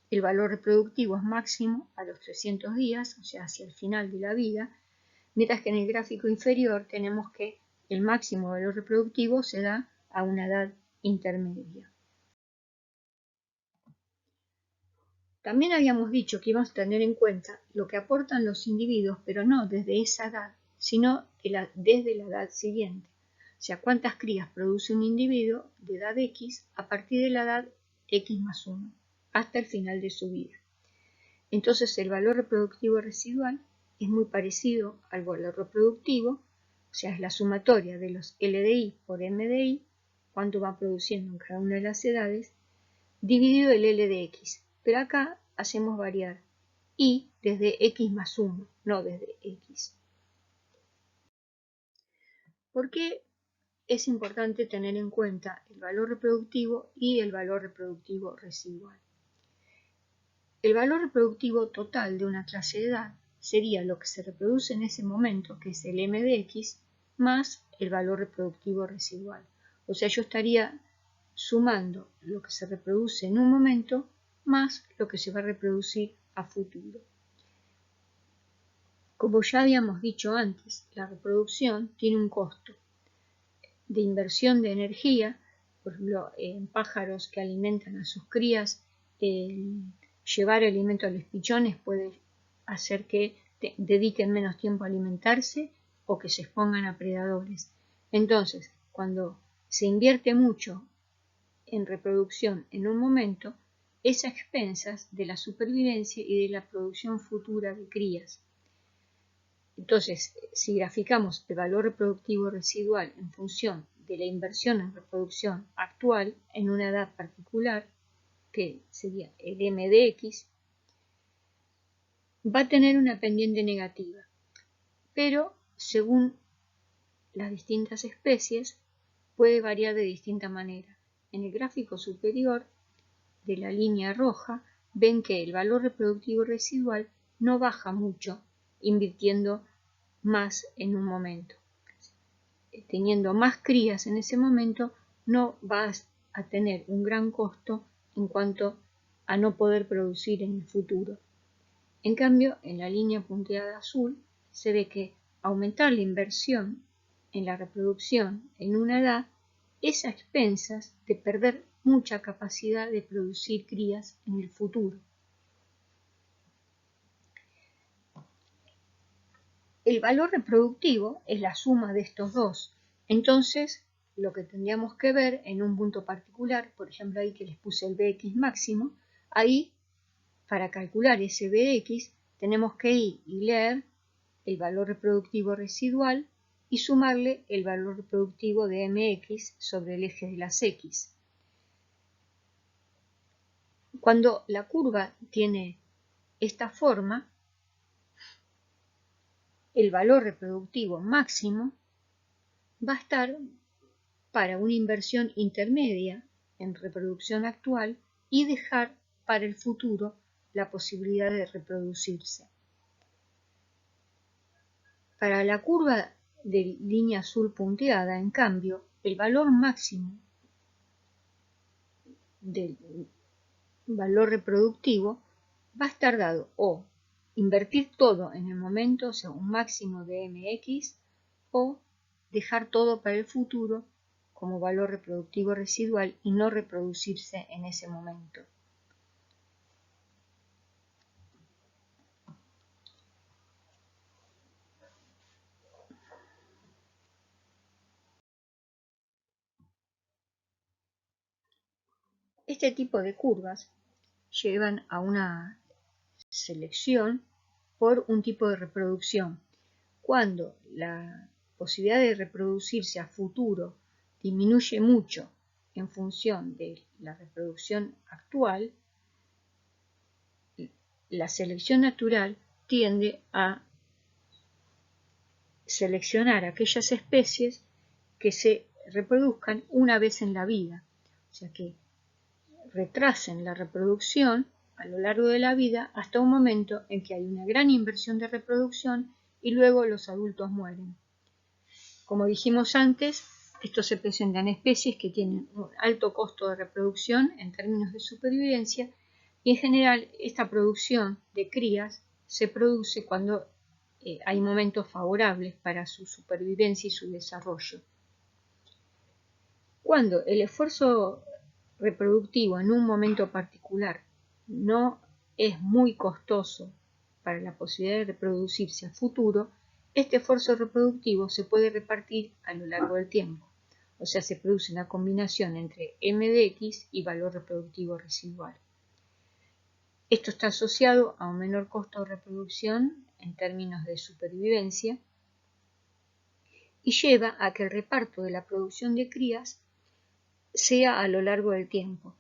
el valor reproductivo es máximo a los 300 días, o sea, hacia el final de la vida, mientras que en el gráfico inferior tenemos que el máximo valor reproductivo se da a una edad intermedia. También habíamos dicho que íbamos a tener en cuenta lo que aportan los individuos, pero no desde esa edad, sino desde la edad siguiente. O sea, cuántas crías produce un individuo de edad X a partir de la edad X más 1, hasta el final de su vida. Entonces el valor reproductivo residual es muy parecido al valor reproductivo, o sea, es la sumatoria de los LDI por MDI, cuánto va produciendo en cada una de las edades, dividido el L de X. Pero acá hacemos variar Y desde X más 1, no desde X. ¿Por qué es importante tener en cuenta el valor reproductivo y el valor reproductivo residual? El valor reproductivo total de una clase de edad sería lo que se reproduce en ese momento, que es el M de X, más el valor reproductivo residual. O sea, yo estaría sumando lo que se reproduce en un momento más lo que se va a reproducir a futuro. Como ya habíamos dicho antes, la reproducción tiene un costo de inversión de energía. Por ejemplo, en pájaros que alimentan a sus crías, llevar alimento a los pichones puede hacer que dediquen menos tiempo a alimentarse o que se expongan a predadores. Entonces, cuando se invierte mucho en reproducción en un momento, es a expensas de la supervivencia y de la producción futura de crías. Entonces, si graficamos el valor reproductivo residual en función de la inversión en reproducción actual en una edad particular, que sería el M de X, va a tener una pendiente negativa, pero según las distintas especies puede variar de distinta manera. En el gráfico superior de la línea roja ven que el valor reproductivo residual no baja mucho invirtiendo más en un momento. Teniendo más crías en ese momento no vas a tener un gran costo en cuanto a no poder producir en el futuro. En cambio, en la línea punteada azul se ve que aumentar la inversión en la reproducción en una edad es a expensas de perder mucha capacidad de producir crías en el futuro. El valor reproductivo es la suma de estos dos. Entonces, lo que tendríamos que ver en un punto particular, por ejemplo ahí que les puse el Bx máximo, ahí para calcular ese Bx tenemos que ir y leer el valor reproductivo residual y sumarle el valor reproductivo de mx sobre el eje de las x. Cuando la curva tiene esta forma, el valor reproductivo máximo va a estar para una inversión intermedia en reproducción actual y dejar para el futuro la posibilidad de reproducirse. Para la curva de línea azul punteada, en cambio, el valor máximo del valor reproductivo va a estar dado o invertir todo en el momento, o sea, un máximo de mx, o dejar todo para el futuro como valor reproductivo residual y no reproducirse en ese momento. Este tipo de curvas llevan a una selección por un tipo de reproducción. Cuando la posibilidad de reproducirse a futuro disminuye mucho en función de la reproducción actual, la selección natural tiende a seleccionar aquellas especies que se reproduzcan una vez en la vida, o sea que retrasen la reproducción a lo largo de la vida hasta un momento en que hay una gran inversión de reproducción y luego los adultos mueren. Como dijimos antes, esto se presenta en especies que tienen un alto costo de reproducción en términos de supervivencia y en general esta producción de crías se produce cuando hay momentos favorables para su supervivencia y su desarrollo. Cuando el esfuerzo reproductivo en un momento particular no es muy costoso para la posibilidad de reproducirse a futuro, este esfuerzo reproductivo se puede repartir a lo largo del tiempo, o sea, se produce una combinación entre m de x y valor reproductivo residual. Esto está asociado a un menor costo de reproducción en términos de supervivencia y lleva a que el reparto de la producción de crías sea a lo largo del tiempo.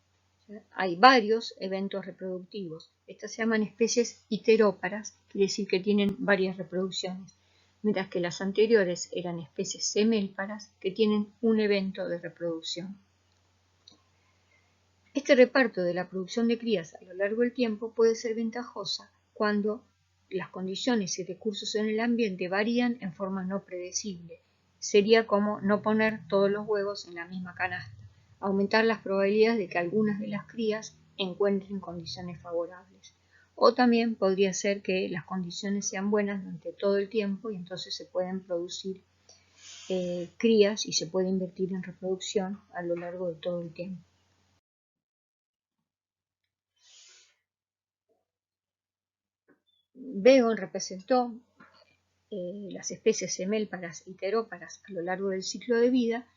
Hay varios eventos reproductivos. Estas se llaman especies iteróparas, quiere decir que tienen varias reproducciones, mientras que las anteriores eran especies semélparas que tienen un evento de reproducción. Este reparto de la producción de crías a lo largo del tiempo puede ser ventajosa cuando las condiciones y recursos en el ambiente varían en forma no predecible. Sería como no poner todos los huevos en la misma canasta, aumentar las probabilidades de que algunas de las crías encuentren condiciones favorables. O también podría ser que las condiciones sean buenas durante todo el tiempo y entonces se pueden producir crías y se puede invertir en reproducción a lo largo de todo el tiempo. Begon representó las especies semélparas y teróparas a lo largo del ciclo de vida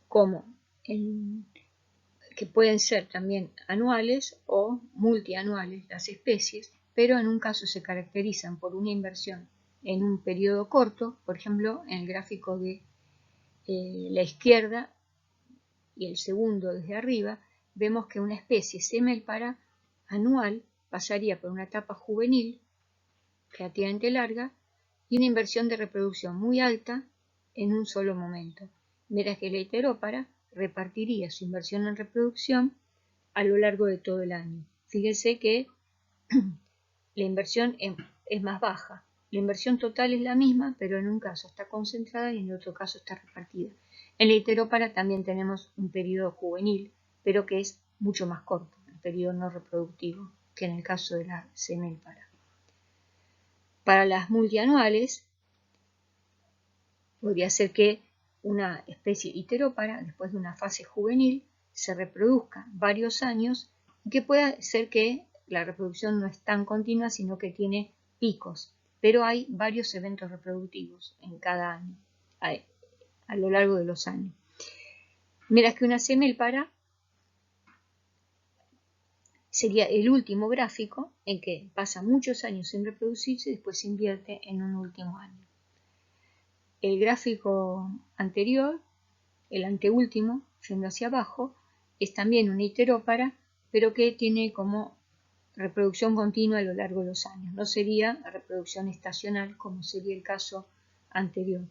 como que pueden ser también anuales o multianuales las especies, pero en un caso se caracterizan por una inversión en un periodo corto, por ejemplo, en el gráfico de la izquierda y el segundo desde arriba, vemos que una especie semélpara anual pasaría por una etapa juvenil relativamente larga y una inversión de reproducción muy alta en un solo momento, mientras que la heterópara repartiría su inversión en reproducción a lo largo de todo el año. Fíjense que la inversión es más baja. La inversión total es la misma, pero en un caso está concentrada y en otro caso está repartida. En la heterópara también tenemos un periodo juvenil, pero que es mucho más corto, el periodo no reproductivo, que en el caso de la semélpara. Para las multianuales, podría ser que una especie heterópara, después de una fase juvenil, se reproduzca varios años y que pueda ser que la reproducción no es tan continua, sino que tiene picos, pero hay varios eventos reproductivos en cada año, a lo largo de los años. Mientras que una semélpara sería el último gráfico en que pasa muchos años sin reproducirse y después se invierte en un último año. El gráfico anterior, el anteúltimo, yendo hacia abajo, es también una heterópara, pero que tiene como reproducción continua a lo largo de los años. No sería reproducción estacional como sería el caso anterior.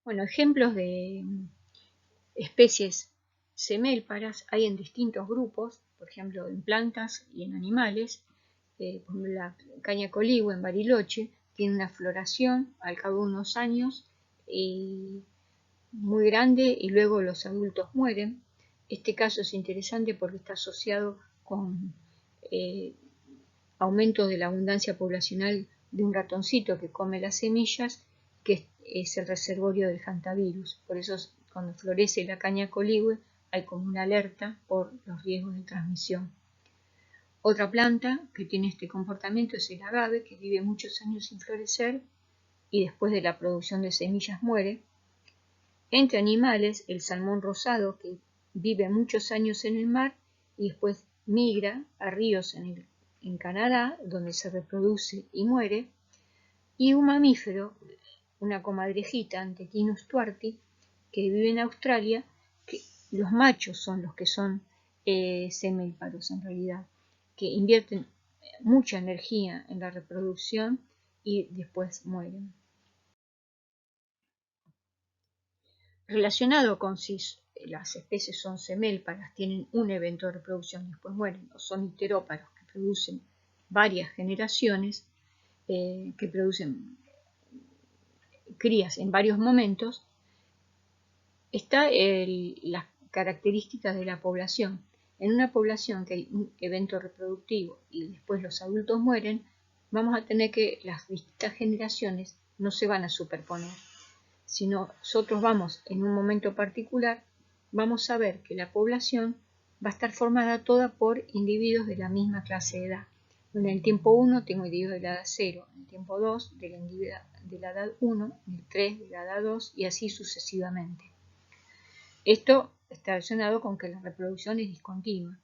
Bueno, ejemplos de especies semélparas hay en distintos grupos, por ejemplo en plantas y en animales. Por ejemplo, la caña coligüe en Bariloche tiene una floración al cabo de unos años muy grande y luego los adultos mueren. Este caso es interesante porque está asociado con aumento de la abundancia poblacional de un ratoncito que come las semillas, que es el reservorio del hantavirus. Por eso cuando florece la caña coligüe hay como una alerta por los riesgos de transmisión. Otra planta que tiene este comportamiento es el agave, que vive muchos años sin florecer y después de la producción de semillas muere. Entre animales, el salmón rosado, que vive muchos años en el mar y después migra a ríos en Canadá, donde se reproduce y muere. Y un mamífero, una comadrejita, Antechinus tuarti, que vive en Australia, que los machos son los que son semélparos en realidad, que invierten mucha energía en la reproducción y después mueren. Relacionado con si las especies son semélparas, tienen un evento de reproducción y después mueren, o son heteróparos que producen varias generaciones, que producen crías en varios momentos, está las características de la población. En una población que hay un evento reproductivo y después los adultos mueren, vamos a tener que las distintas generaciones no se van a superponer. Si nosotros vamos en un momento particular, vamos a ver que la población va a estar formada toda por individuos de la misma clase de edad. En el tiempo 1 tengo individuos de la edad 0, en el tiempo 2 de la edad 1, en el 3 de la edad 2 y así sucesivamente. Esto está relacionado con que la reproducción es discontinua.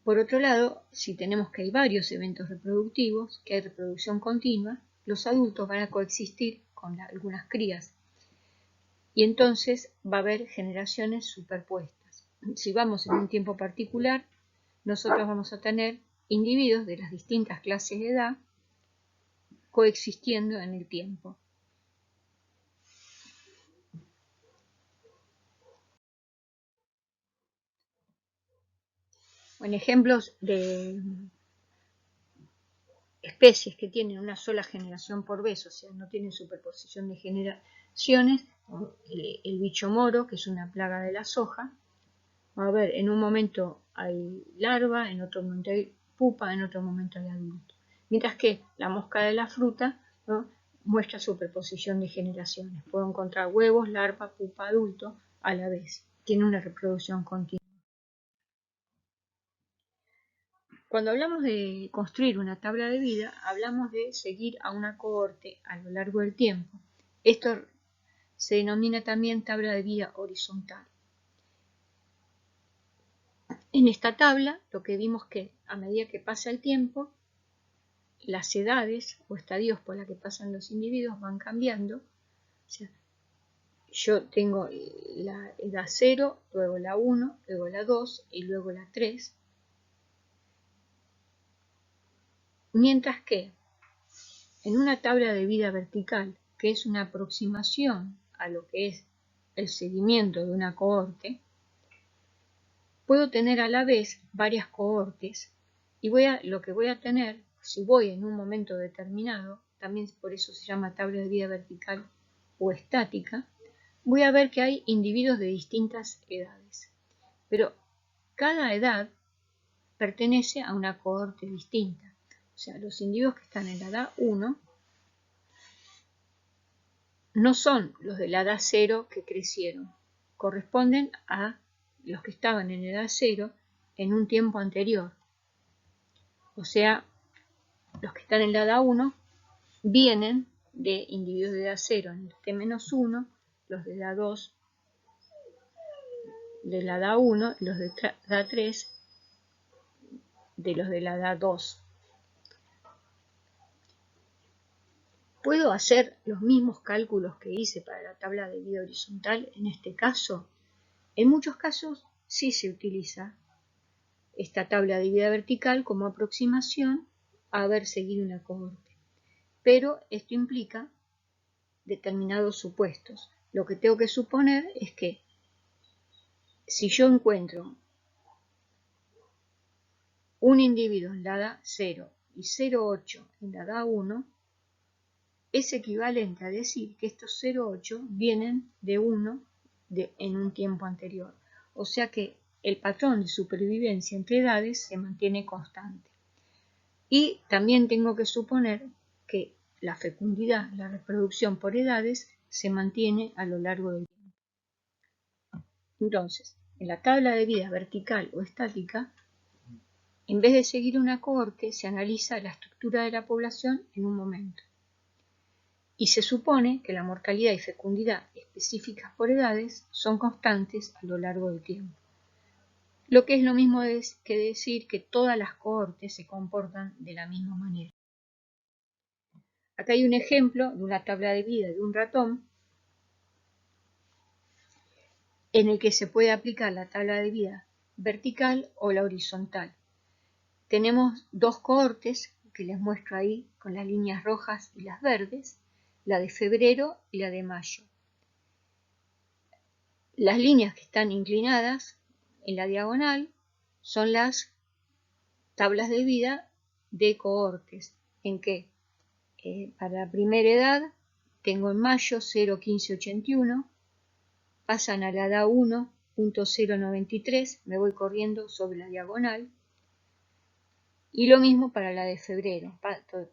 Por otro lado, si tenemos que hay varios eventos reproductivos, que hay reproducción continua, los adultos van a coexistir con algunas crías y entonces va a haber generaciones superpuestas. Si vamos en un tiempo particular, nosotros vamos a tener individuos de las distintas clases de edad coexistiendo en el tiempo. Bueno, ejemplos de especies que tienen una sola generación por vez, o sea, no tienen superposición de generaciones, el bicho moro, que es una plaga de la soja. A ver, en un momento hay larva, en otro momento hay pupa, en otro momento hay adulto. Mientras que la mosca de la fruta, ¿no?, muestra superposición de generaciones. Puedo encontrar huevos, larva, pupa, adulto a la vez. Tiene una reproducción continua. Cuando hablamos de construir una tabla de vida, hablamos de seguir a una cohorte a lo largo del tiempo. Esto se denomina también tabla de vida horizontal. En esta tabla lo que vimos que a medida que pasa el tiempo, las edades o estadios por las que pasan los individuos van cambiando. O sea, yo tengo la edad 0, luego la 1, luego la 2 y luego la 3. Mientras que en una tabla de vida vertical, que es una aproximación a lo que es el seguimiento de una cohorte, puedo tener a la vez varias cohortes y lo que voy a tener, si voy en un momento determinado, también por eso se llama tabla de vida vertical o estática, voy a ver que hay individuos de distintas edades. Pero cada edad pertenece a una cohorte distinta. O sea, los individuos que están en la edad 1 no son los de la edad 0 que crecieron, corresponden a los que estaban en edad 0 en un tiempo anterior. O sea, los que están en la edad 1 vienen de individuos de edad 0 en el T-1, los de edad 2 de la edad 1 y los de edad 3 de los de la edad 2. ¿Puedo hacer los mismos cálculos que hice para la tabla de vida horizontal en este caso? En muchos casos sí se utiliza esta tabla de vida vertical como aproximación a haber seguido una cohorte. Pero esto implica determinados supuestos. Lo que tengo que suponer es que si yo encuentro un individuo en la edad 0 y 0,8 en la edad 1, es equivalente a decir que estos 0,8 vienen de 1 en un tiempo anterior. O sea que el patrón de supervivencia entre edades se mantiene constante. Y también tengo que suponer que la fecundidad, la reproducción por edades, se mantiene a lo largo del tiempo. Entonces, en la tabla de vida vertical o estática, en vez de seguir una cohorte, se analiza la estructura de la población en un momento. Y se supone que la mortalidad y fecundidad específicas por edades son constantes a lo largo del tiempo. Lo que es lo mismo que decir que todas las cohortes se comportan de la misma manera. Acá hay un ejemplo de una tabla de vida de un ratón en el que se puede aplicar la tabla de vida vertical o la horizontal. Tenemos dos cohortes que les muestro ahí con las líneas rojas y las verdes, la de febrero y la de mayo. Las líneas que están inclinadas en la diagonal son las tablas de vida de cohortes, en que para la primera edad tengo en mayo 0,1581, pasan a la edad 1, 0,93, me voy corriendo sobre la diagonal, y lo mismo para la de febrero,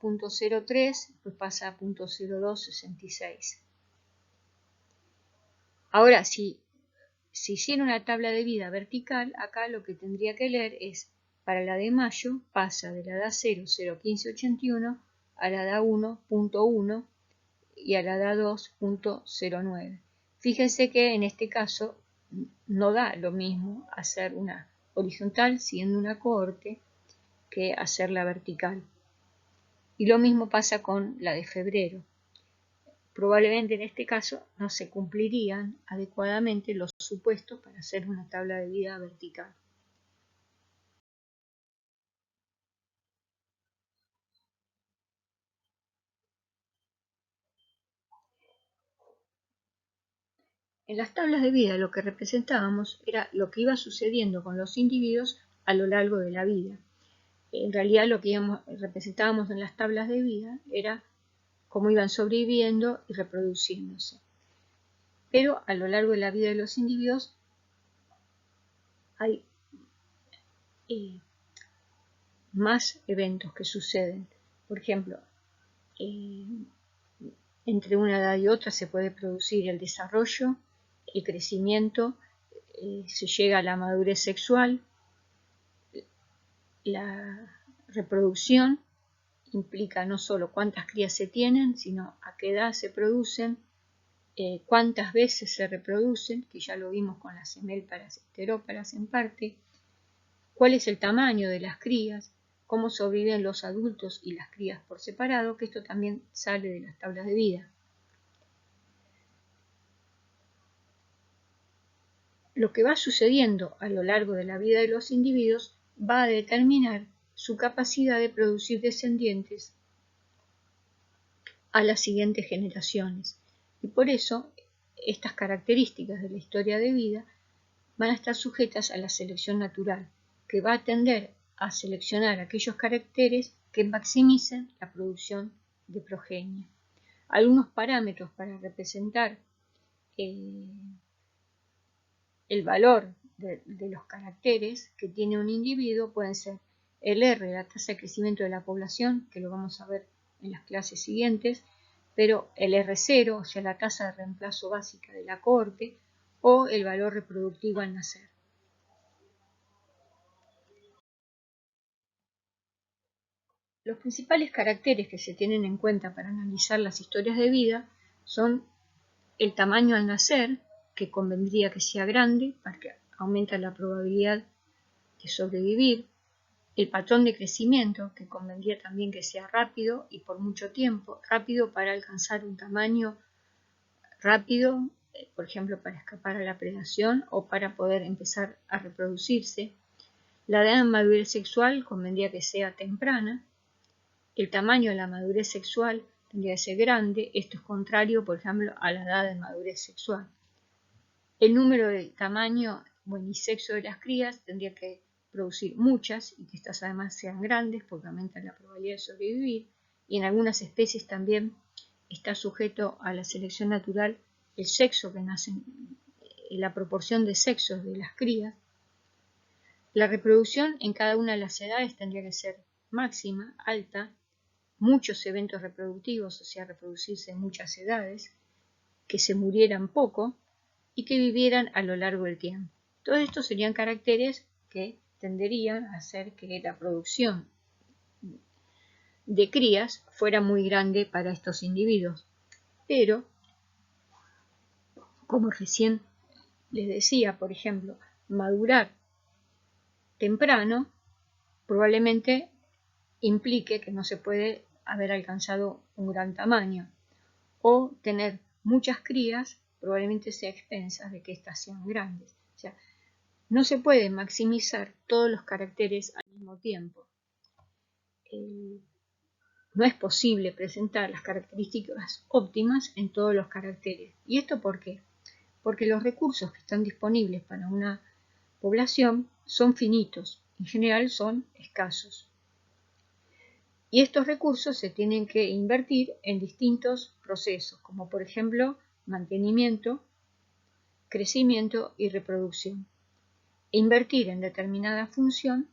punto 0,3, pues pasa a punto 0,266. Ahora, si hiciera una tabla de vida vertical, acá lo que tendría que leer es, para la de mayo, pasa de la edad 0, 0,1581, a la edad 1, punto 1, y a la edad 2, punto 09. Fíjense que en este caso no da lo mismo hacer una horizontal siguiendo una cohorte que hacerla vertical. Y lo mismo pasa con la de febrero. Probablemente en este caso no se cumplirían adecuadamente los supuestos para hacer una tabla de vida vertical. En las tablas de vida lo que representábamos era lo que iba sucediendo con los individuos a lo largo de la vida. En realidad lo que representábamos en las tablas de vida era cómo iban sobreviviendo y reproduciéndose. Pero a lo largo de la vida de los individuos hay más eventos que suceden. Por ejemplo, entre una edad y otra se puede producir el desarrollo, el crecimiento, se llega a la madurez sexual, la reproducción implica no solo cuántas crías se tienen, sino a qué edad se producen, cuántas veces se reproducen, que ya lo vimos con las semélparas heteróparas en parte, cuál es el tamaño de las crías, cómo sobreviven los adultos y las crías por separado, que esto también sale de las tablas de vida. Lo que va sucediendo a lo largo de la vida de los individuos va a determinar su capacidad de producir descendientes a las siguientes generaciones. Y por eso estas características de la historia de vida van a estar sujetas a la selección natural, que va a tender a seleccionar aquellos caracteres que maximicen la producción de progenie. Algunos parámetros para representar el valor de los caracteres que tiene un individuo pueden ser el R, la tasa de crecimiento de la población, que lo vamos a ver en las clases siguientes, pero el R0, o sea, la tasa de reemplazo básica de la cohorte, o el valor reproductivo al nacer. Los principales caracteres que se tienen en cuenta para analizar las historias de vida son el tamaño al nacer, que convendría que sea grande, porque aumenta la probabilidad de sobrevivir, el patrón de crecimiento, que convendría también que sea rápido y por mucho tiempo, rápido para alcanzar un tamaño rápido, por ejemplo, para escapar a la predación o para poder empezar a reproducirse. La edad de madurez sexual convendría que sea temprana. El tamaño de la madurez sexual tendría que ser grande. Esto es contrario, por ejemplo, a la edad de madurez sexual. El número de tamaño y sexo de las crías tendría que producir muchas y que estas además sean grandes porque aumentan la probabilidad de sobrevivir. Y en algunas especies también está sujeto a la selección natural el sexo que nacen, la proporción de sexos de las crías. La reproducción en cada una de las edades tendría que ser máxima, alta, muchos eventos reproductivos, o sea, reproducirse en muchas edades, que se murieran poco y que vivieran a lo largo del tiempo. Todos estos serían caracteres que tenderían a hacer que la producción de crías fuera muy grande para estos individuos. Pero, como recién les decía, por ejemplo, madurar temprano probablemente implique que no se puede haber alcanzado un gran tamaño, o tener muchas crías probablemente sea expensas de que éstas sean grandes. O sea, no se puede maximizar todos los caracteres al mismo tiempo. No es posible presentar las características óptimas en todos los caracteres. ¿Y esto por qué? Porque los recursos que están disponibles para una población son finitos, en general son escasos. Y estos recursos se tienen que invertir en distintos procesos, como por ejemplo mantenimiento, crecimiento y reproducción. Invertir en determinada función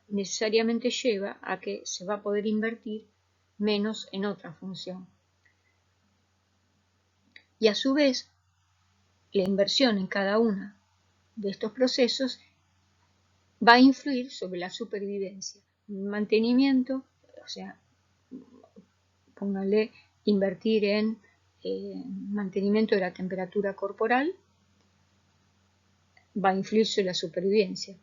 necesariamente lleva a que se va a poder invertir menos en otra función. Y a su vez, la inversión en cada uno de estos procesos va a influir sobre la supervivencia. Mantenimiento, o sea, póngale invertir en mantenimiento de la temperatura corporal, va a influir sobre la supervivencia.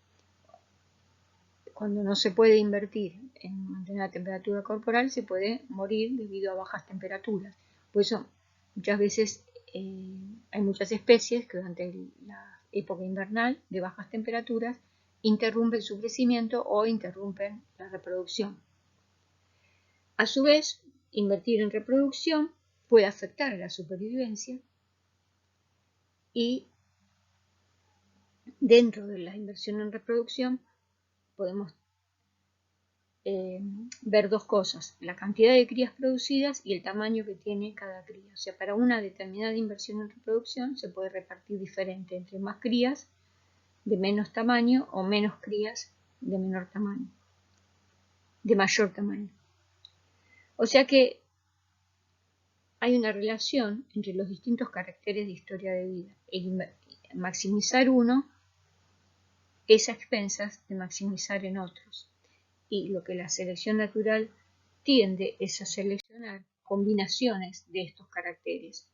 Cuando no se puede invertir en mantener la temperatura corporal, se puede morir debido a bajas temperaturas. Por eso, muchas veces hay muchas especies que durante la época invernal de bajas temperaturas interrumpen su crecimiento o interrumpen la reproducción. A su vez, invertir en reproducción puede afectar a la supervivencia y dentro de la inversión en reproducción podemos ver dos cosas: la cantidad de crías producidas y el tamaño que tiene cada cría. O sea, para una determinada inversión en reproducción se puede repartir diferente entre más crías de menos tamaño o menos crías de menor tamaño, de mayor tamaño. O sea que hay una relación entre los distintos caracteres de historia de vida. Maximizar uno es a expensas de maximizar en otros. Y lo que la selección natural tiende es a seleccionar combinaciones de estos caracteres.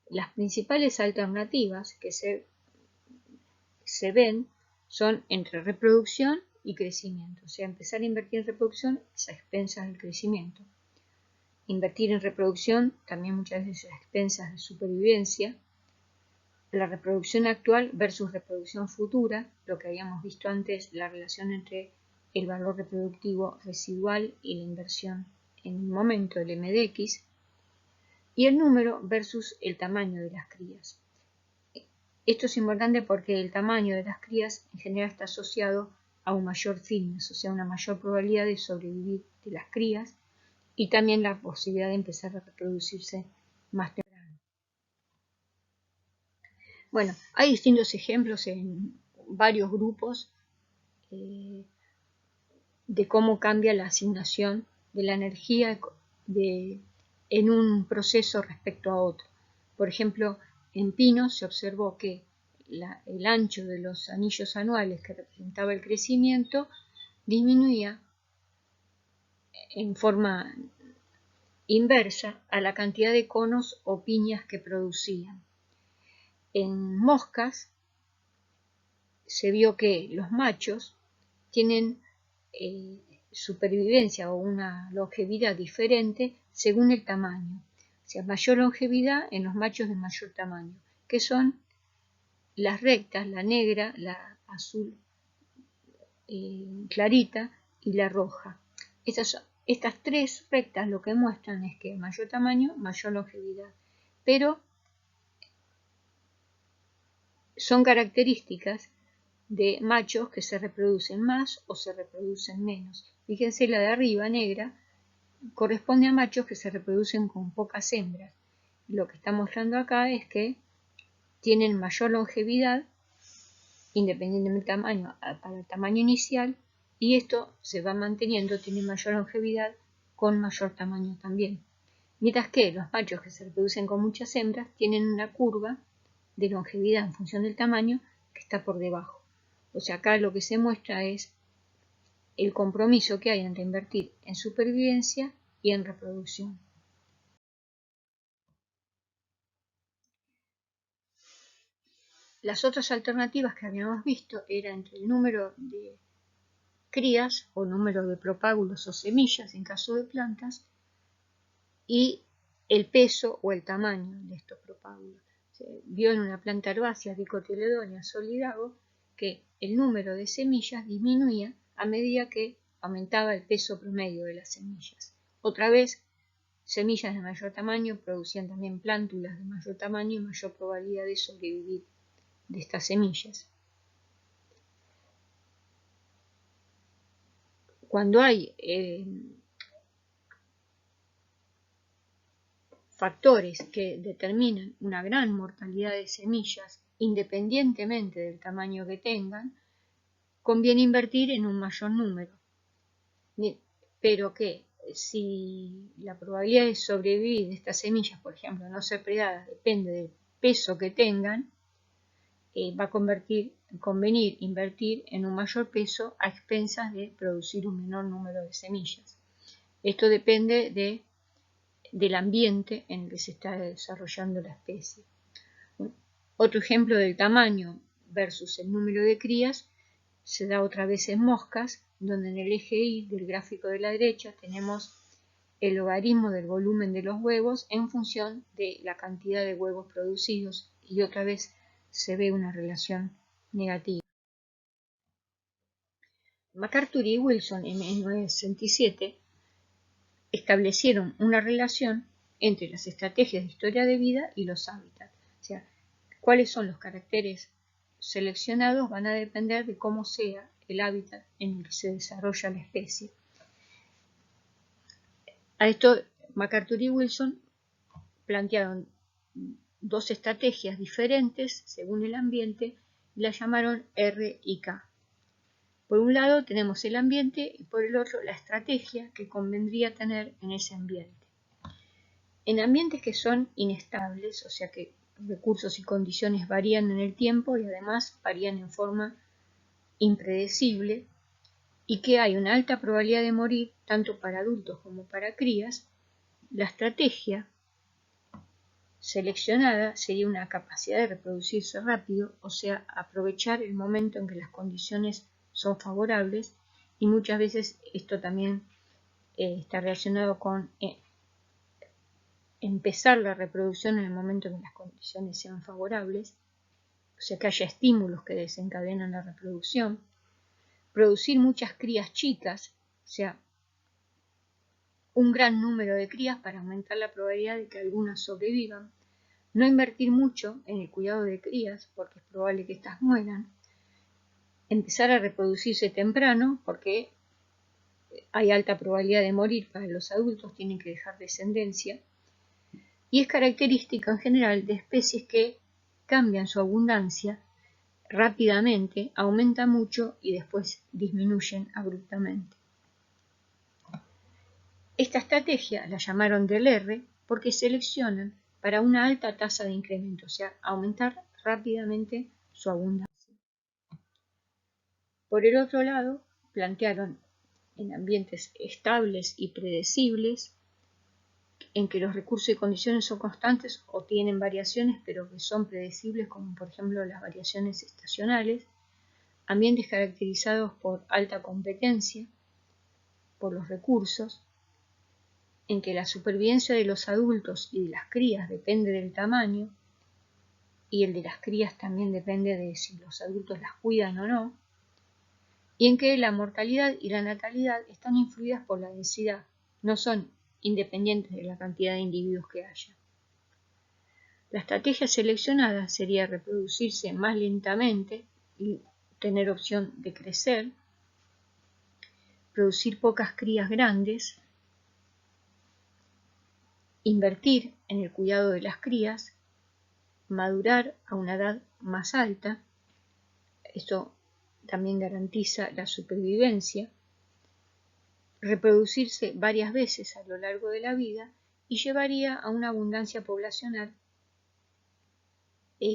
Las principales alternativas que se ven son entre reproducción y crecimiento. O sea, empezar a invertir en reproducción es a expensas del crecimiento. Invertir en reproducción también muchas veces a expensas de supervivencia. La reproducción actual versus reproducción futura, lo que habíamos visto antes, la relación entre el valor reproductivo residual y la inversión en un momento, el MDX, y el número versus el tamaño de las crías. Esto es importante porque el tamaño de las crías en general está asociado a un mayor fitness, o sea, una mayor probabilidad de sobrevivir de las crías y también la posibilidad de empezar a reproducirse más temprano. Bueno, hay distintos ejemplos en varios grupos de cómo cambia la asignación de la energía en un proceso respecto a otro. Por ejemplo, en pinos se observó que el ancho de los anillos anuales que representaba el crecimiento disminuía en forma inversa a la cantidad de conos o piñas que producían. En moscas se vio que los machos tienen supervivencia o una longevidad diferente según el tamaño. O sea, mayor longevidad en los machos de mayor tamaño, que son las rectas, la negra, la azul clarita y la roja. Estas tres rectas lo que muestran es que mayor tamaño, mayor longevidad, pero son características de machos que se reproducen más o se reproducen menos. Fíjense, la de arriba, negra, corresponde a machos que se reproducen con pocas hembras. Lo que está mostrando acá es que tienen mayor longevidad independientemente del tamaño para el tamaño inicial, y esto se va manteniendo, tiene mayor longevidad con mayor tamaño también. Mientras que los machos que se reproducen con muchas hembras tienen una curva de longevidad en función del tamaño que está por debajo. O sea, acá lo que se muestra es el compromiso que hay entre invertir en supervivencia y en reproducción. Las otras alternativas que habíamos visto era entre el número de crías o número de propágulos o semillas en caso de plantas y el peso o el tamaño de estos propágulos. Se vio en una planta herbácea Dicotyledónea solidago que el número de semillas disminuía a medida que aumentaba el peso promedio de las semillas. Otra vez, semillas de mayor tamaño producían también plántulas de mayor tamaño y mayor probabilidad de sobrevivir de estas semillas. Cuando hay factores que determinan una gran mortalidad de semillas, independientemente del tamaño que tengan, conviene invertir en un mayor número. Pero que si la probabilidad de sobrevivir de estas semillas, por ejemplo, no ser predadas, depende del peso que tengan, va a convenir invertir en un mayor peso a expensas de producir un menor número de semillas. Esto depende del ambiente en el que se está desarrollando la especie. Otro ejemplo del tamaño versus el número de crías se da otra vez en moscas, donde en el eje Y del gráfico de la derecha tenemos el logaritmo del volumen de los huevos en función de la cantidad de huevos producidos, y otra vez se ve una relación negativa. MacArthur y Wilson en 1967 establecieron una relación entre las estrategias de historia de vida y los hábitats. O sea, cuáles son los caracteres seleccionados van a depender de cómo sea el hábitat en el que se desarrolla la especie. A esto MacArthur y Wilson plantearon dos estrategias diferentes según el ambiente y las llamaron R y K. Por un lado tenemos el ambiente y por el otro la estrategia que convendría tener en ese ambiente. En ambientes que son inestables, o sea que recursos y condiciones varían en el tiempo y además varían en forma impredecible, y que hay una alta probabilidad de morir tanto para adultos como para crías, la estrategia seleccionada sería una capacidad de reproducirse rápido, o sea, aprovechar el momento en que las condiciones son favorables, y muchas veces esto también está relacionado con empezar la reproducción en el momento en que las condiciones sean favorables, o sea, que haya estímulos que desencadenan la reproducción, producir muchas crías chicas, o sea, un gran número de crías para aumentar la probabilidad de que algunas sobrevivan, no invertir mucho en el cuidado de crías porque es probable que éstas mueran, empezar a reproducirse temprano porque hay alta probabilidad de morir para los adultos, tienen que dejar descendencia, y es característica en general de especies que cambian su abundancia rápidamente, aumentan mucho y después disminuyen abruptamente. Esta estrategia la llamaron del R porque seleccionan para una alta tasa de incremento, o sea, aumentar rápidamente su abundancia. Por el otro lado, plantearon en ambientes estables y predecibles, en que los recursos y condiciones son constantes o tienen variaciones, pero que son predecibles, como por ejemplo las variaciones estacionales, ambientes caracterizados por alta competencia por los recursos, en que la supervivencia de los adultos y de las crías depende del tamaño, y el de las crías también depende de si los adultos las cuidan o no, y en que la mortalidad y la natalidad están influidas por la densidad, no son independientes de la cantidad de individuos que haya. La estrategia seleccionada sería reproducirse más lentamente y tener opción de crecer, producir pocas crías grandes, invertir en el cuidado de las crías, madurar a una edad más alta, esto también garantiza la supervivencia, reproducirse varias veces a lo largo de la vida y llevaría a una abundancia poblacional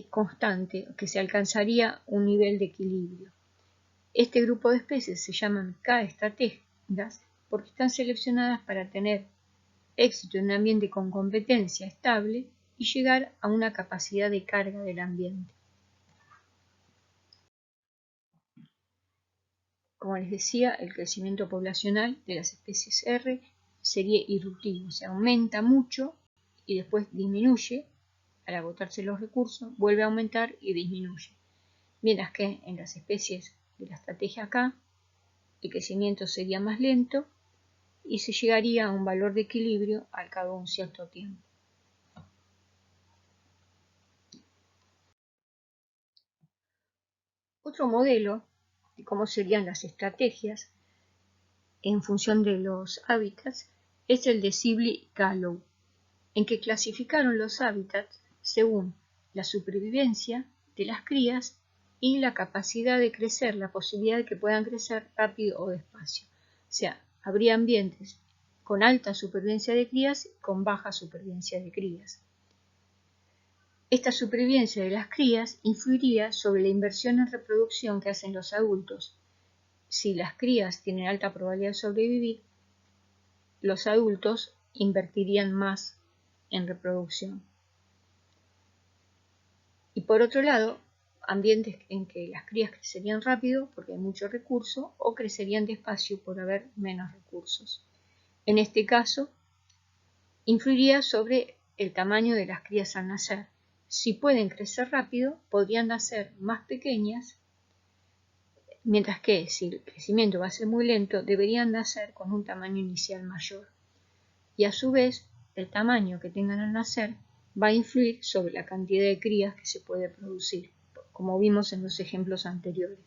constante, que se alcanzaría un nivel de equilibrio. Este grupo de especies se llaman K-estrategas porque están seleccionadas para tener éxito en un ambiente con competencia estable y llegar a una capacidad de carga del ambiente. Como les decía, el crecimiento poblacional de las especies R sería irruptivo, o sea, aumenta mucho y después disminuye al agotarse los recursos, vuelve a aumentar y disminuye. Mientras que en las especies de la estrategia K, el crecimiento sería más lento y se llegaría a un valor de equilibrio al cabo de un cierto tiempo. Otro modelo de cómo serían las estrategias en función de los hábitats es el de Sibley-Gallow, en que clasificaron los hábitats según la supervivencia de las crías y la capacidad de crecer, la posibilidad de que puedan crecer rápido o despacio. O sea, habría ambientes con alta supervivencia de crías y con baja supervivencia de crías. Esta supervivencia de las crías influiría sobre la inversión en reproducción que hacen los adultos. Si las crías tienen alta probabilidad de sobrevivir, los adultos invertirían más en reproducción. Y por otro lado, ambientes en que las crías crecerían rápido porque hay mucho recurso o crecerían despacio por haber menos recursos. En este caso, influiría sobre el tamaño de las crías al nacer. Si pueden crecer rápido, podrían nacer más pequeñas, mientras que si el crecimiento va a ser muy lento, deberían nacer con un tamaño inicial mayor. Y a su vez, el tamaño que tengan al nacer va a influir sobre la cantidad de crías que se puede producir, como vimos en los ejemplos anteriores.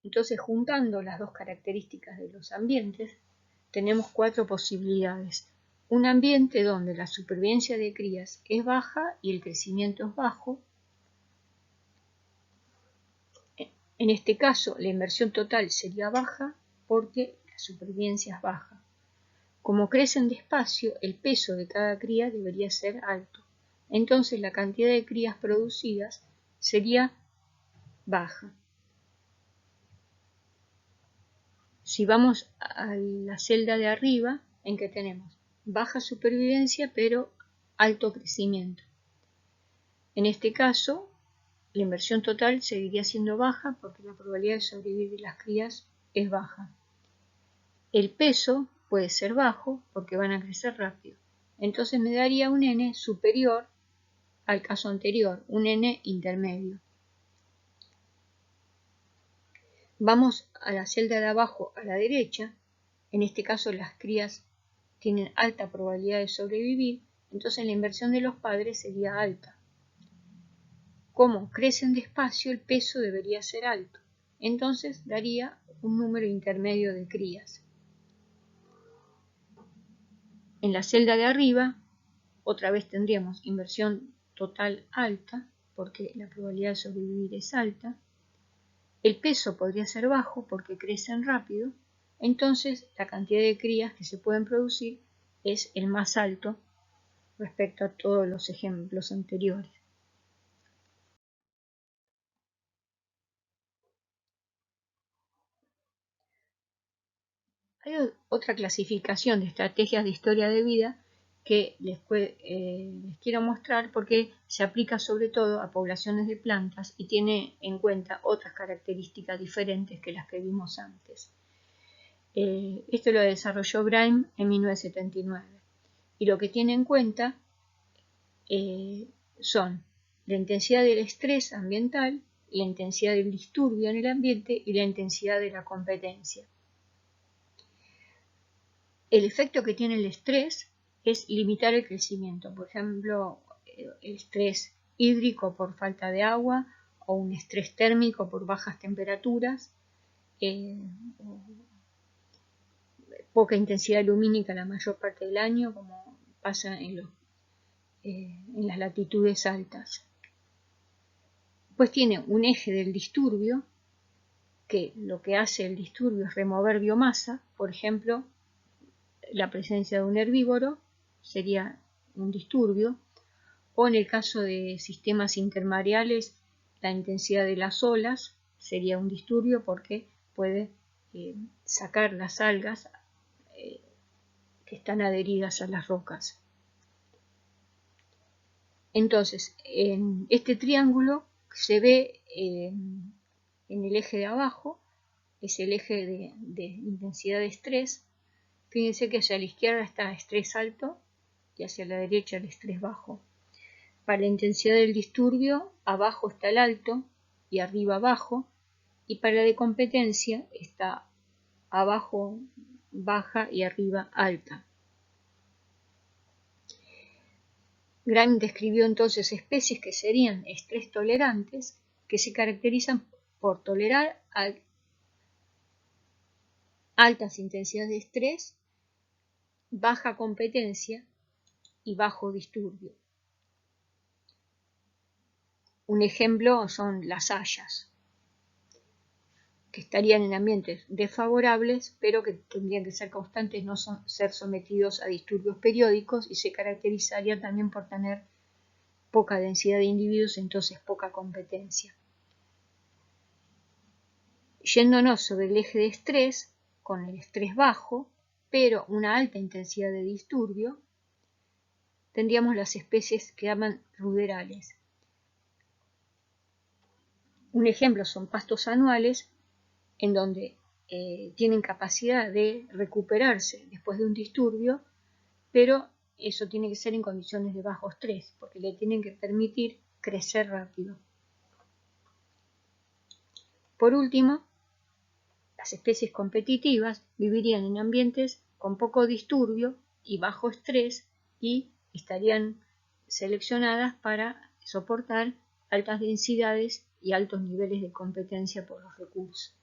Entonces, juntando las dos características de los ambientes, tenemos 4 posibilidades. Un ambiente donde la supervivencia de crías es baja y el crecimiento es bajo. En este caso, la inversión total sería baja porque la supervivencia es baja. Como crecen despacio, el peso de cada cría debería ser alto. Entonces, la cantidad de crías producidas sería baja. Si vamos a la celda de arriba, en que tenemos baja supervivencia pero alto crecimiento. En este caso, la inversión total seguiría siendo baja porque la probabilidad de sobrevivir de las crías es baja. El peso puede ser bajo porque van a crecer rápido. Entonces me daría un n superior al caso anterior, un n intermedio. Vamos a la celda de abajo a la derecha. En este caso las crías tienen alta probabilidad de sobrevivir, entonces la inversión de los padres sería alta. Como crecen despacio, el peso debería ser alto, entonces daría un número intermedio de crías. En la celda de arriba, otra vez tendríamos inversión total alta, porque la probabilidad de sobrevivir es alta. El peso podría ser bajo porque crecen rápido, entonces la cantidad de crías que se pueden producir es el más alto respecto a todos los ejemplos anteriores. Hay otra clasificación de estrategias de historia de vida que les quiero mostrar porque se aplica sobre todo a poblaciones de plantas y tiene en cuenta otras características diferentes que las que vimos antes. Esto lo desarrolló Grime en 1979 y lo que tiene en cuenta son la intensidad del estrés ambiental, la intensidad del disturbio en el ambiente y la intensidad de la competencia. El efecto que tiene el estrés es limitar el crecimiento, por ejemplo, el estrés hídrico por falta de agua o un estrés térmico por bajas temperaturas, poca intensidad lumínica la mayor parte del año, como pasa en las latitudes altas. Pues tiene un eje del disturbio, que lo que hace el disturbio es remover biomasa, por ejemplo, la presencia de un herbívoro sería un disturbio, o en el caso de sistemas intermareales, la intensidad de las olas sería un disturbio porque puede sacar las algas que están adheridas a las rocas. Entonces, en este triángulo se ve en el eje de abajo, es el eje de intensidad de estrés. Fíjense que hacia la izquierda está estrés alto y hacia la derecha el estrés bajo. Para la intensidad del disturbio, abajo está el alto y arriba bajo, y para la de competencia está abajo baja y arriba alta. Grime describió entonces especies que serían estrés tolerantes, que se caracterizan por tolerar altas intensidades de estrés, baja competencia y bajo disturbio. Un ejemplo son las hayas, que estarían en ambientes desfavorables, pero que tendrían que ser constantes, no ser sometidos a disturbios periódicos, y se caracterizarían también por tener poca densidad de individuos, entonces poca competencia. Yéndonos sobre el eje de estrés, con el estrés bajo, pero una alta intensidad de disturbio, tendríamos las especies que llaman ruderales. Un ejemplo son pastos anuales, en donde tienen capacidad de recuperarse después de un disturbio, pero eso tiene que ser en condiciones de bajo estrés, porque le tienen que permitir crecer rápido. Por último, las especies competitivas vivirían en ambientes con poco disturbio y bajo estrés y estarían seleccionadas para soportar altas densidades y altos niveles de competencia por los recursos.